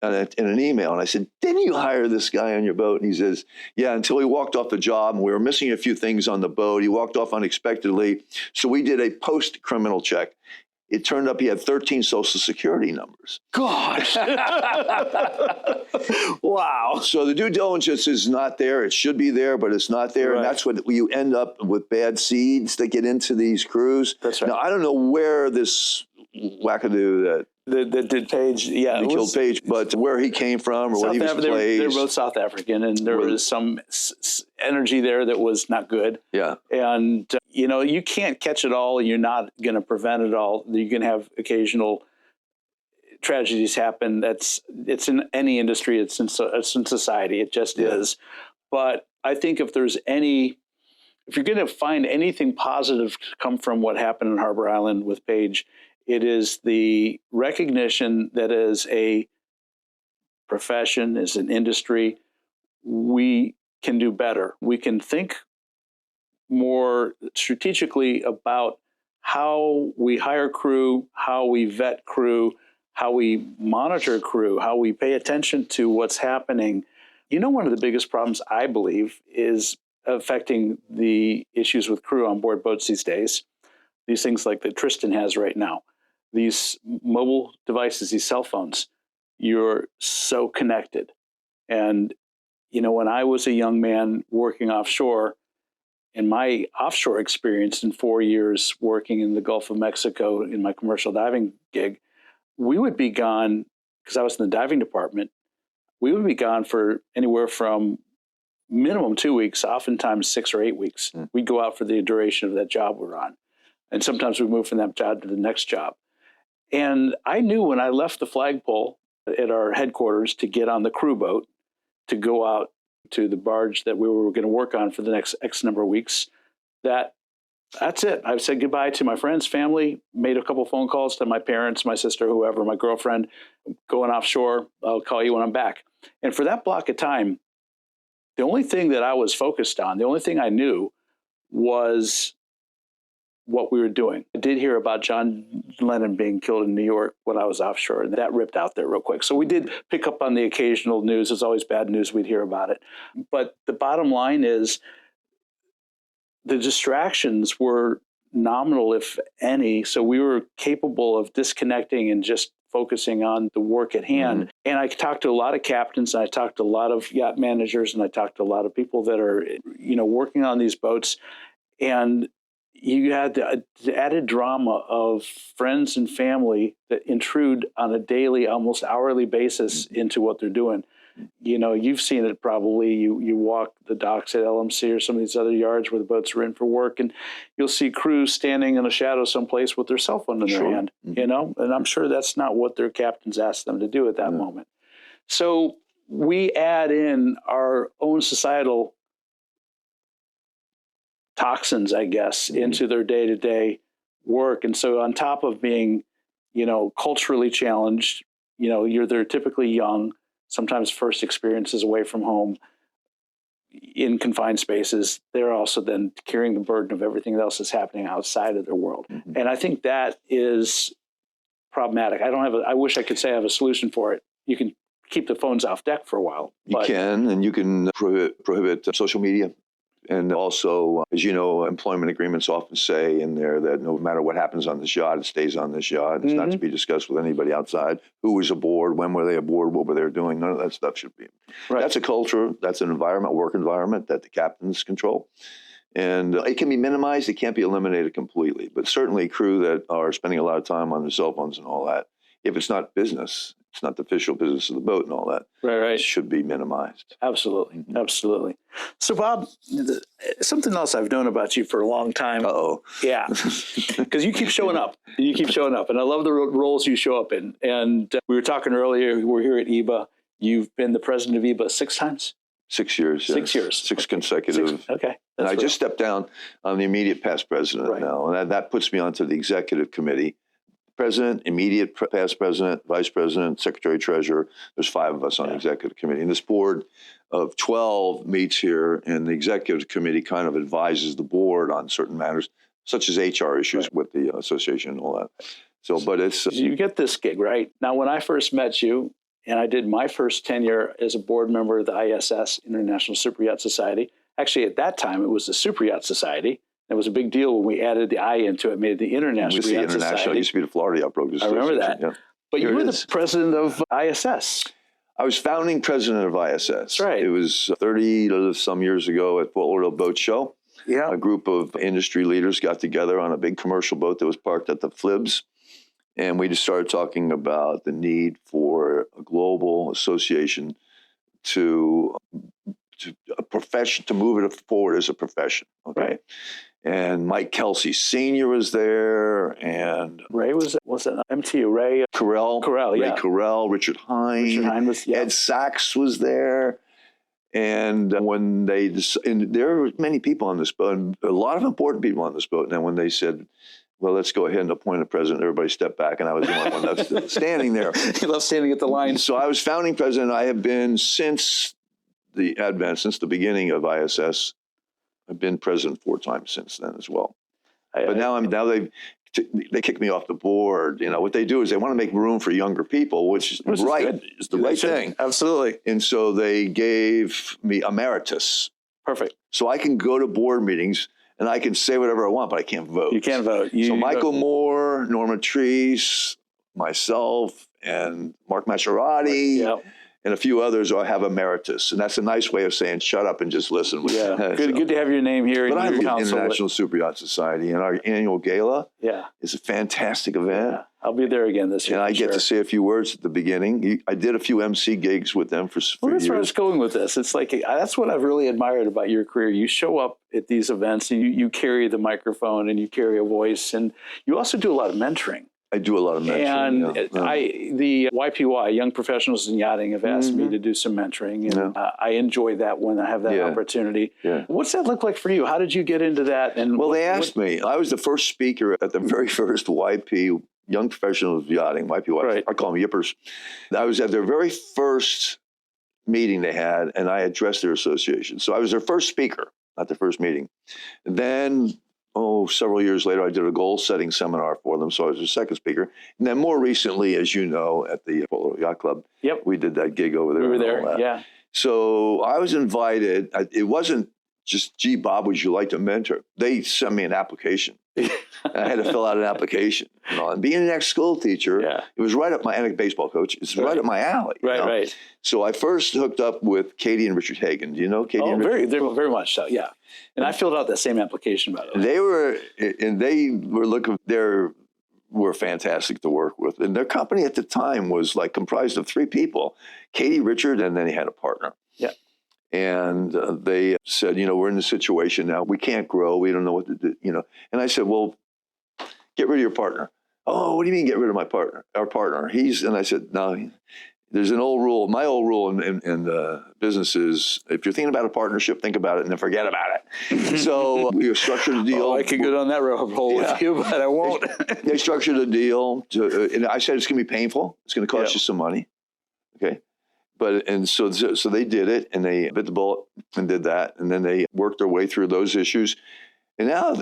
in an email, and I said, didn't you hire this guy on your boat? And he says, yeah, until he walked off the job, and we were missing a few things on the boat. He walked off unexpectedly, so we did a post-criminal check. It turned up he had 13 Social Security numbers. Gosh. Wow. So the due diligence is not there. It should be there, but it's not there. Right. And that's what you end up with, bad seeds that get into these crews. That's right. Now, I don't know where this wackadoo that did Page, yeah. that killed Page, but where he came from or what he was They were both South African, and there was some energy there that was not good. Yeah. And, you can't catch it all. You're not going to prevent it all. You're going to have occasional tragedies happen. It's in any industry. It's in society. It just is. But I think if you're going to find anything positive to come from what happened in Harbor Island with Page, it is the recognition that as a profession, as an industry, we can do better. We can think more strategically about how we hire crew, how we vet crew, how we monitor crew, how we pay attention to what's happening. One of the biggest problems, I believe, is affecting the issues with crew on board boats these days. These things like that Tristan has right now. These mobile devices, these cell phones, you're so connected. And, when I was a young man working offshore, in my offshore experience in 4 years working in the Gulf of Mexico in my commercial diving gig, we would be gone, because I was in the diving department, we would be gone for anywhere from minimum 2 weeks, oftentimes 6 or 8 weeks. We'd go out for the duration of that job we're on. And sometimes we move from that job to the next job. And I knew when I left the flagpole at our headquarters to get on the crew boat to go out to the barge that we were going to work on for the next X number of weeks, that's it. I said goodbye to my friends, family, made a couple phone calls to my parents, my sister, whoever, my girlfriend, going offshore. I'll call you when I'm back. And for that block of time, the only thing that I was focused on, the only thing I knew was what we were doing. I did hear about John Lennon being killed in New York when I was offshore, and that ripped out there real quick. So we did pick up on the occasional news. It's always bad news. We'd hear about it. But the bottom line is the distractions were nominal, if any. So we were capable of disconnecting and just focusing on the work at hand. And I talked to a lot of captains, and I talked to a lot of yacht managers, and I talked to a lot of people that are, working on these boats. And you had the added drama of friends and family that intrude on a daily, almost hourly basis into what they're doing. You've seen it probably. You walk the docks at LMC or some of these other yards where the boats are in for work, and you'll see crews standing in a shadow someplace with their cell phone in their hand, and I'm sure that's not what their captains asked them to do at that moment. So we add in our own societal toxins, I guess, into their day-to-day work. And so on top of being, culturally challenged, they're typically young, sometimes first experiences away from home in confined spaces. They're also then carrying the burden of everything else that's happening outside of their world. And I think that is problematic. I wish I could say I have a solution for it. You can keep the phones off deck for a while. You can, and you can prohibit social media. And also, as you know, employment agreements often say in there that no matter what happens on this yacht, it stays on this yacht. It's not to be discussed with anybody outside. Who was aboard? When were they aboard? What were they doing? None of that stuff should be. Right. That's a culture. That's an environment, work environment that the captains control. And it can be minimized. It can't be eliminated completely. But certainly crew that are spending a lot of time on their cell phones and all that, if it's not business, it's not the official business of the boat and all that. Right. It should be minimized. Absolutely. Absolutely. So, Bob, something else I've known about you for a long time. Uh-oh. Yeah. Because you keep showing up. You keep showing up. And I love the roles you show up in. And we were talking earlier, we're here at EBA. You've been the president of EBA 6 times? 6 years. 6 years. 6 consecutive. Okay. And I just stepped down. I'm the immediate past president now. And that puts me onto the executive committee. President, immediate past president, vice president, secretary, treasurer. There's 5 of us on the executive committee. And this board of 12 meets here, and the executive committee kind of advises the board on certain matters, such as HR issues with the association and all that. So, but it's... you get this gig, right? Now, when I first met you, and I did my first tenure as a board member of the ISS, International Super Yacht Society. Actually, at that time, it was the Super Yacht Society. It was a big deal when we added the I into it, made it the International It's the Yacht International. Society. It used to be the Florida Yacht Brokers I remember Association. that. Yeah. But Here you were it the is. president of ISS. I was founding president of ISS. That's right. It was 30 to some years ago at Fort Lauderdale Boat Show. Yeah. A group of industry leaders got together on a big commercial boat that was parked at the Flibs. And we just started talking about the need for a global association to a profession, to move it forward as a profession. Okay. Right. And Mike Kelsey Sr. was there, and Ray was it MTU? Ray Carell, yeah. Ray Carell, Richard Hine. Richard Hine was, yeah. Ed Sachs was there. And when and there were many people on this boat, and a lot of important people on this boat. And then when they said, well, let's go ahead and appoint a president, everybody stepped back, and I was the only one that was still standing there. You love standing at the line. So I was founding president. I have been since the beginning of ISS. I've been president 4 times since then as well. But now they kicked me off the board. You know, what they do is they want to make room for younger people, which is the right thing. Absolutely. And so they gave me emeritus. Perfect. So I can go to board meetings and I can say whatever I want, but I can't vote. You can't vote. So Michael Moore, Norma Treese, myself, and Mark Mascherati, Yep. and a few others have emeritus. And that's a nice way of saying shut up and just listen. Yeah. Good to have your name here. But I in your love council. International Super Yacht Society, and our annual gala is a fantastic event. Yeah. I'll be there again this year. And I get to say a few words at the beginning. I did a few MC gigs with them for Well, that's years. where I was going with this. It's like, that's what I've really admired about your career. You show up at these events and you carry the microphone and you carry a voice, and you also do a lot of mentoring. I do a lot of mentoring. And the YPY, Young Professionals in Yachting, have asked me to do some mentoring, and I enjoy that when I have that opportunity. Yeah. What's that look like for you? How did you get into that? And well, they asked me. I was the first speaker at the very first YP, Young Professionals Yachting, YPY. Right. I call them yippers. I was at their very first meeting they had, and I addressed their association. So I was their first speaker at the first meeting. And then, several years later, I did a goal-setting seminar for them, so I was the second speaker. And then more recently, as you know, at the Polo Yacht Club, we did that gig over there. We were there, yeah. So I was invited. It wasn't just, gee, Bob, would you like to mentor? They sent me an application. I had to fill out an application. You know, and being an ex-school teacher, it was right up my, and a baseball coach, it's right up my alley. Right. So I first hooked up with Katie and Richard Hagen. Do you know Katie and Richard? Very much so, yeah. And I filled out that same application, by the way. They were fantastic to work with. And their company at the time was like comprised of 3 people, Katie, Richard, and then he had a partner. Yeah. And they said, we're in this situation now. We can't grow. We don't know what to do, And I said, well, get rid of your partner. Oh, what do you mean get rid of my partner? Our partner. And I said, no, there's an old rule. My old rule in business is if you're thinking about a partnership, think about it and then forget about it. So we structured a deal. I could go down that rabbit hole with you, but I won't. They structured a deal. And I said, it's going to be painful. It's going to cost you some money. Okay. So they did it, and they bit the bullet and did that. And then they worked their way through those issues. And now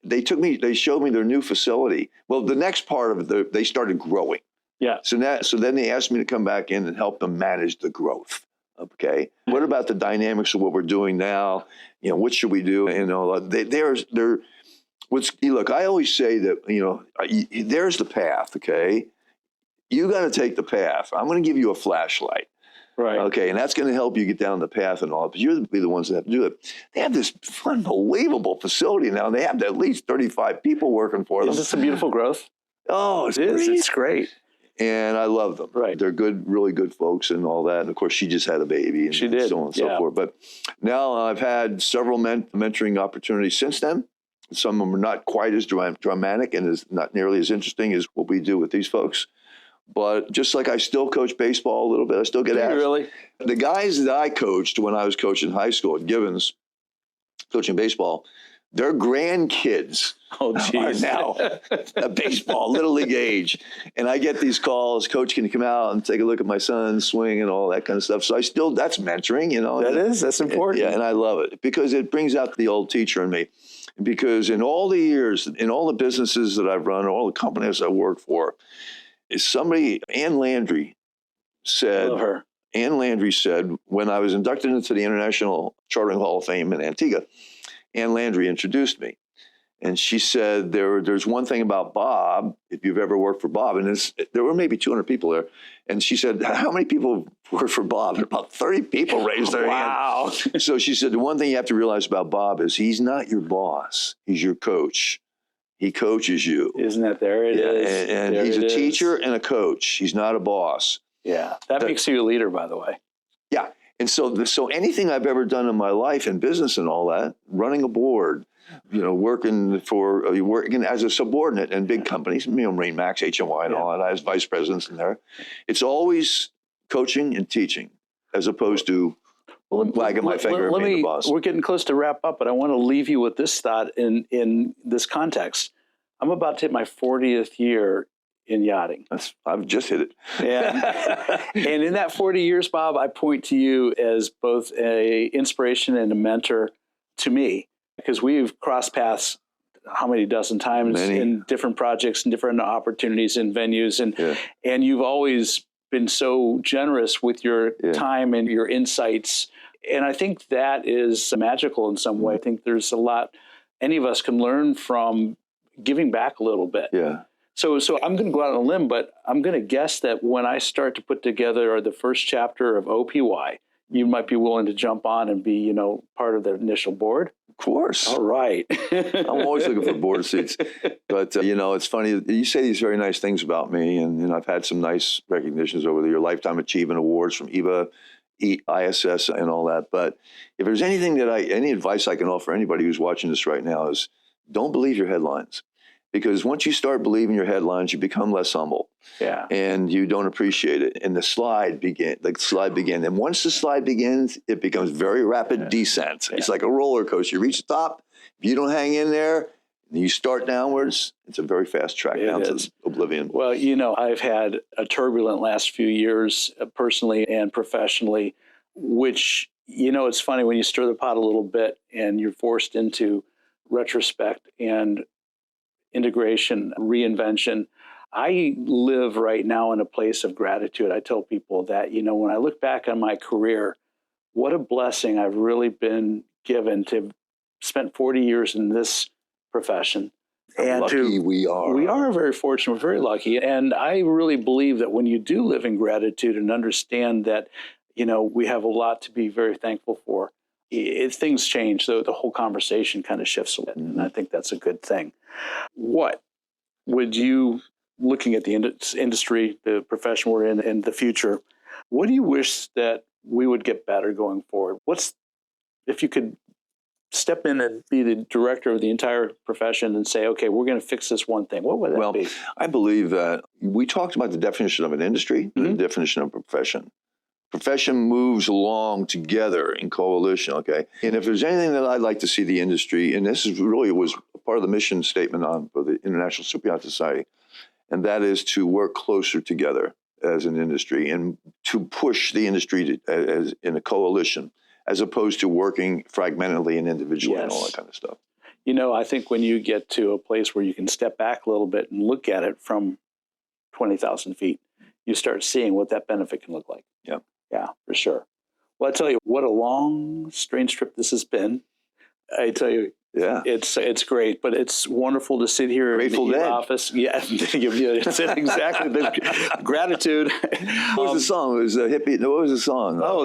they showed me their new facility. Well, the next part of it, they started growing. Yeah. So then they asked me to come back in and help them manage the growth. Okay. What about the dynamics of what we're doing now? What should we do? Look, I always say that, there's the path. Okay. You got to take the path. I'm going to give you a flashlight. Right. Okay. And that's going to help you get down the path and all, but you'll be the ones that have to do it. They have this unbelievable facility now, and they have at least 35 people working for them. Is this a beautiful growth? Oh, it is. It's great. And I love them. Right. They're good, really good folks and all that. And of course, she just had a baby and she did. So on and so forth. But now I've had several mentoring opportunities since then. Some of them are not quite as dramatic and is not nearly as interesting as what we do with these folks. But just like I still coach baseball a little bit, I still get asked. Really? The guys that I coached when I was coaching high school at Givens, coaching baseball, their grandkids are now at baseball, little league age. And I get these calls, Coach, can you come out and take a look at my son's swing and all that kind of stuff. So that's mentoring, That's important. Yeah, and I love it because it brings out the old teacher in me. Because in all the years, in all the businesses that I've run, all the companies I work for, Ann Landry said, love her. Ann Landry said, when I was inducted into the International Chartering Hall of Fame in Antigua, Ann Landry introduced me. And she said, there's one thing about Bob, if you've ever worked for Bob, and there were maybe 200 people there. And she said, how many people work for Bob? About 30 people raised their Wow. hand. So she said, the one thing you have to realize about Bob is he's not your boss. He's your coach. He coaches you. Isn't that there it is? And he's a teacher and a coach. He's not a boss. Yeah. That makes you a leader, by the way. Yeah. And so anything I've ever done in my life in business and all that, running a board, working as a subordinate in big companies, Marine Max, HMY and all that, I was vice presidents in there. It's always coaching and teaching as opposed to wagging my finger and being the boss. We're getting close to wrap up, but I want to leave you with this thought in this context. I'm about to hit my 40th year in yachting. I've just hit it. And in that 40 years, Bob, I point to you as both a inspiration and a mentor to me, because we've crossed paths how many dozen times in different projects and different opportunities and venues. And you've always been so generous with your time and your insights. And I think that is magical in some way. I think there's a lot any of us can learn from giving back a little bit. Yeah. So I'm going to go out on a limb, but I'm going to guess that when I start to put together the first chapter of OPY, you might be willing to jump on and be, part of the initial board. Of course. All right. I'm always looking for board seats. But, it's funny. You say these very nice things about me, and I've had some nice recognitions over the year, Lifetime Achievement Awards from EVA, ISS, and all that. But if there's any advice I can offer anybody who's watching this right now is don't believe your headlines. Because once you start believing your headlines, you become less humble. Yeah. And you don't appreciate it. And the slide began. And once the slide begins, it becomes very rapid descent. Yeah. It's like a roller coaster. You reach the top. If you don't hang in there, and you start downwards, it's a very fast track down to oblivion. Well, I've had a turbulent last few years, personally and professionally, which, it's funny when you stir the pot a little bit and you're forced into retrospect and integration, reinvention. I live right now in a place of gratitude. I tell people that, when I look back on my career, what a blessing I've really been given to have spent 40 years in this profession. And lucky we are. We are very fortunate. We're very lucky. And I really believe that when you do live in gratitude and understand that, we have a lot to be very thankful for, things change. So the whole conversation kind of shifts a bit. And I think that's a good thing. What would you, looking at the industry, the profession we're in, and the future, what do you wish that we would get better going forward? If you could step in and be the director of the entire profession and say, okay, we're going to fix this one thing, what would that be? I believe that we talked about the definition of an industry, and the definition of a profession. Profession moves along together in coalition, okay? And if there's anything that I'd like to see the industry, and this was part of the mission statement for the International Superyacht Society, and that is to work closer together as an industry and to push the industry as in a coalition, as opposed to working fragmentedly and individually and all that kind of stuff. I think when you get to a place where you can step back a little bit and look at it from 20,000 feet, you start seeing what that benefit can look like. Yeah. Yeah, for sure. Well, I tell you, what a long, strange trip this has been. I tell you, it's great, but it's wonderful to sit here in the office. Yeah, it's exactly the gratitude. What was the song? It was a hippie. What was the song? Oh,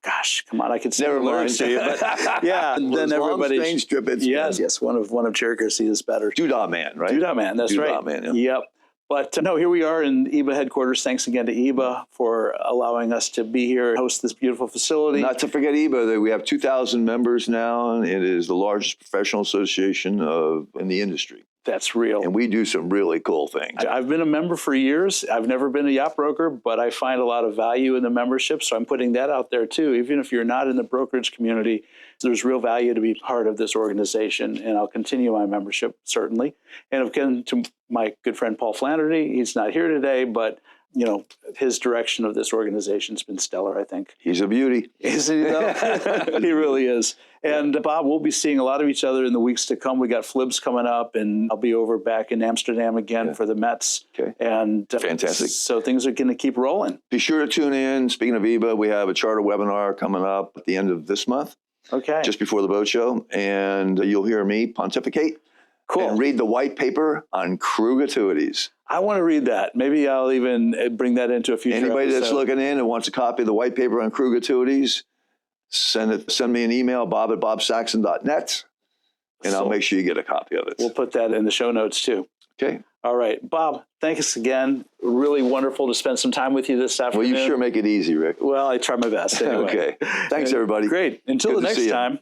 gosh, come on! I can sing the lyrics to you. But yeah, and then everybody. Strange trip. Yes, one of Jerry Garcia's better. Doodah Man, right? Doodah Man, that's right. Doodah Man. Yeah. Yep. But no, here we are in EBA headquarters. Thanks again to EBA for allowing us to be here and host this beautiful facility. Not to forget EBA, we have 2,000 members now, and it is the largest professional association in the industry. That's real. And we do some really cool things. I've been a member for years. I've never been a yacht broker, but I find a lot of value in the membership, so I'm putting that out there too. Even if you're not in the brokerage community, there's real value to be part of this organization, and I'll continue my membership, certainly. And again, to my good friend Paul Flannery, he's not here today, but his direction of this organization has been stellar, I think. He's a beauty. Isn't he, though? He really is. And Bob, we'll be seeing a lot of each other in the weeks to come. We got Flibs coming up, and I'll be over back in Amsterdam again for the Mets. Okay. And fantastic. So things are going to keep rolling. Be sure to tune in. Speaking of EBA, we have a charter webinar coming up at the end of this month. Okay. Just before the boat show. And you'll hear me pontificate Cool. and read the white paper on crew gratuities. I want to read that. Maybe I'll even bring that into a future Anybody episode. that's looking in and wants a copy of the white paper on crew gratuities, send me an email, bob@bobsaxon.net, and I'll make sure you get a copy of it. We'll put that in the show notes too. Okay. All right. Bob, thanks again. Really wonderful to spend some time with you this afternoon. Well, you sure make it easy, Rick. Well, I try my best anyway. Okay. Thanks, everybody. Great. Until Good the to next see you. time,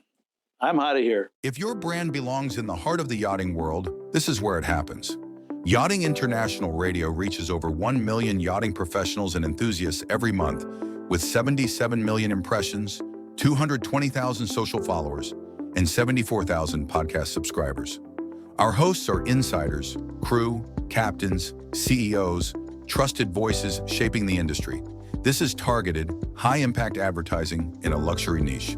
I'm out of here. If your brand belongs in the heart of the yachting world, this is where it happens. Yachting International Radio reaches over 1 million yachting professionals and enthusiasts every month, with 77 million impressions, 220,000 social followers, and 74,000 podcast subscribers. Our hosts are insiders, crew, captains, CEOs, trusted voices shaping the industry. This is targeted, high-impact advertising in a luxury niche.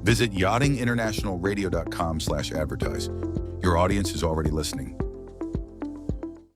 Visit yachtinginternationalradio.com/advertise. Your audience is already listening.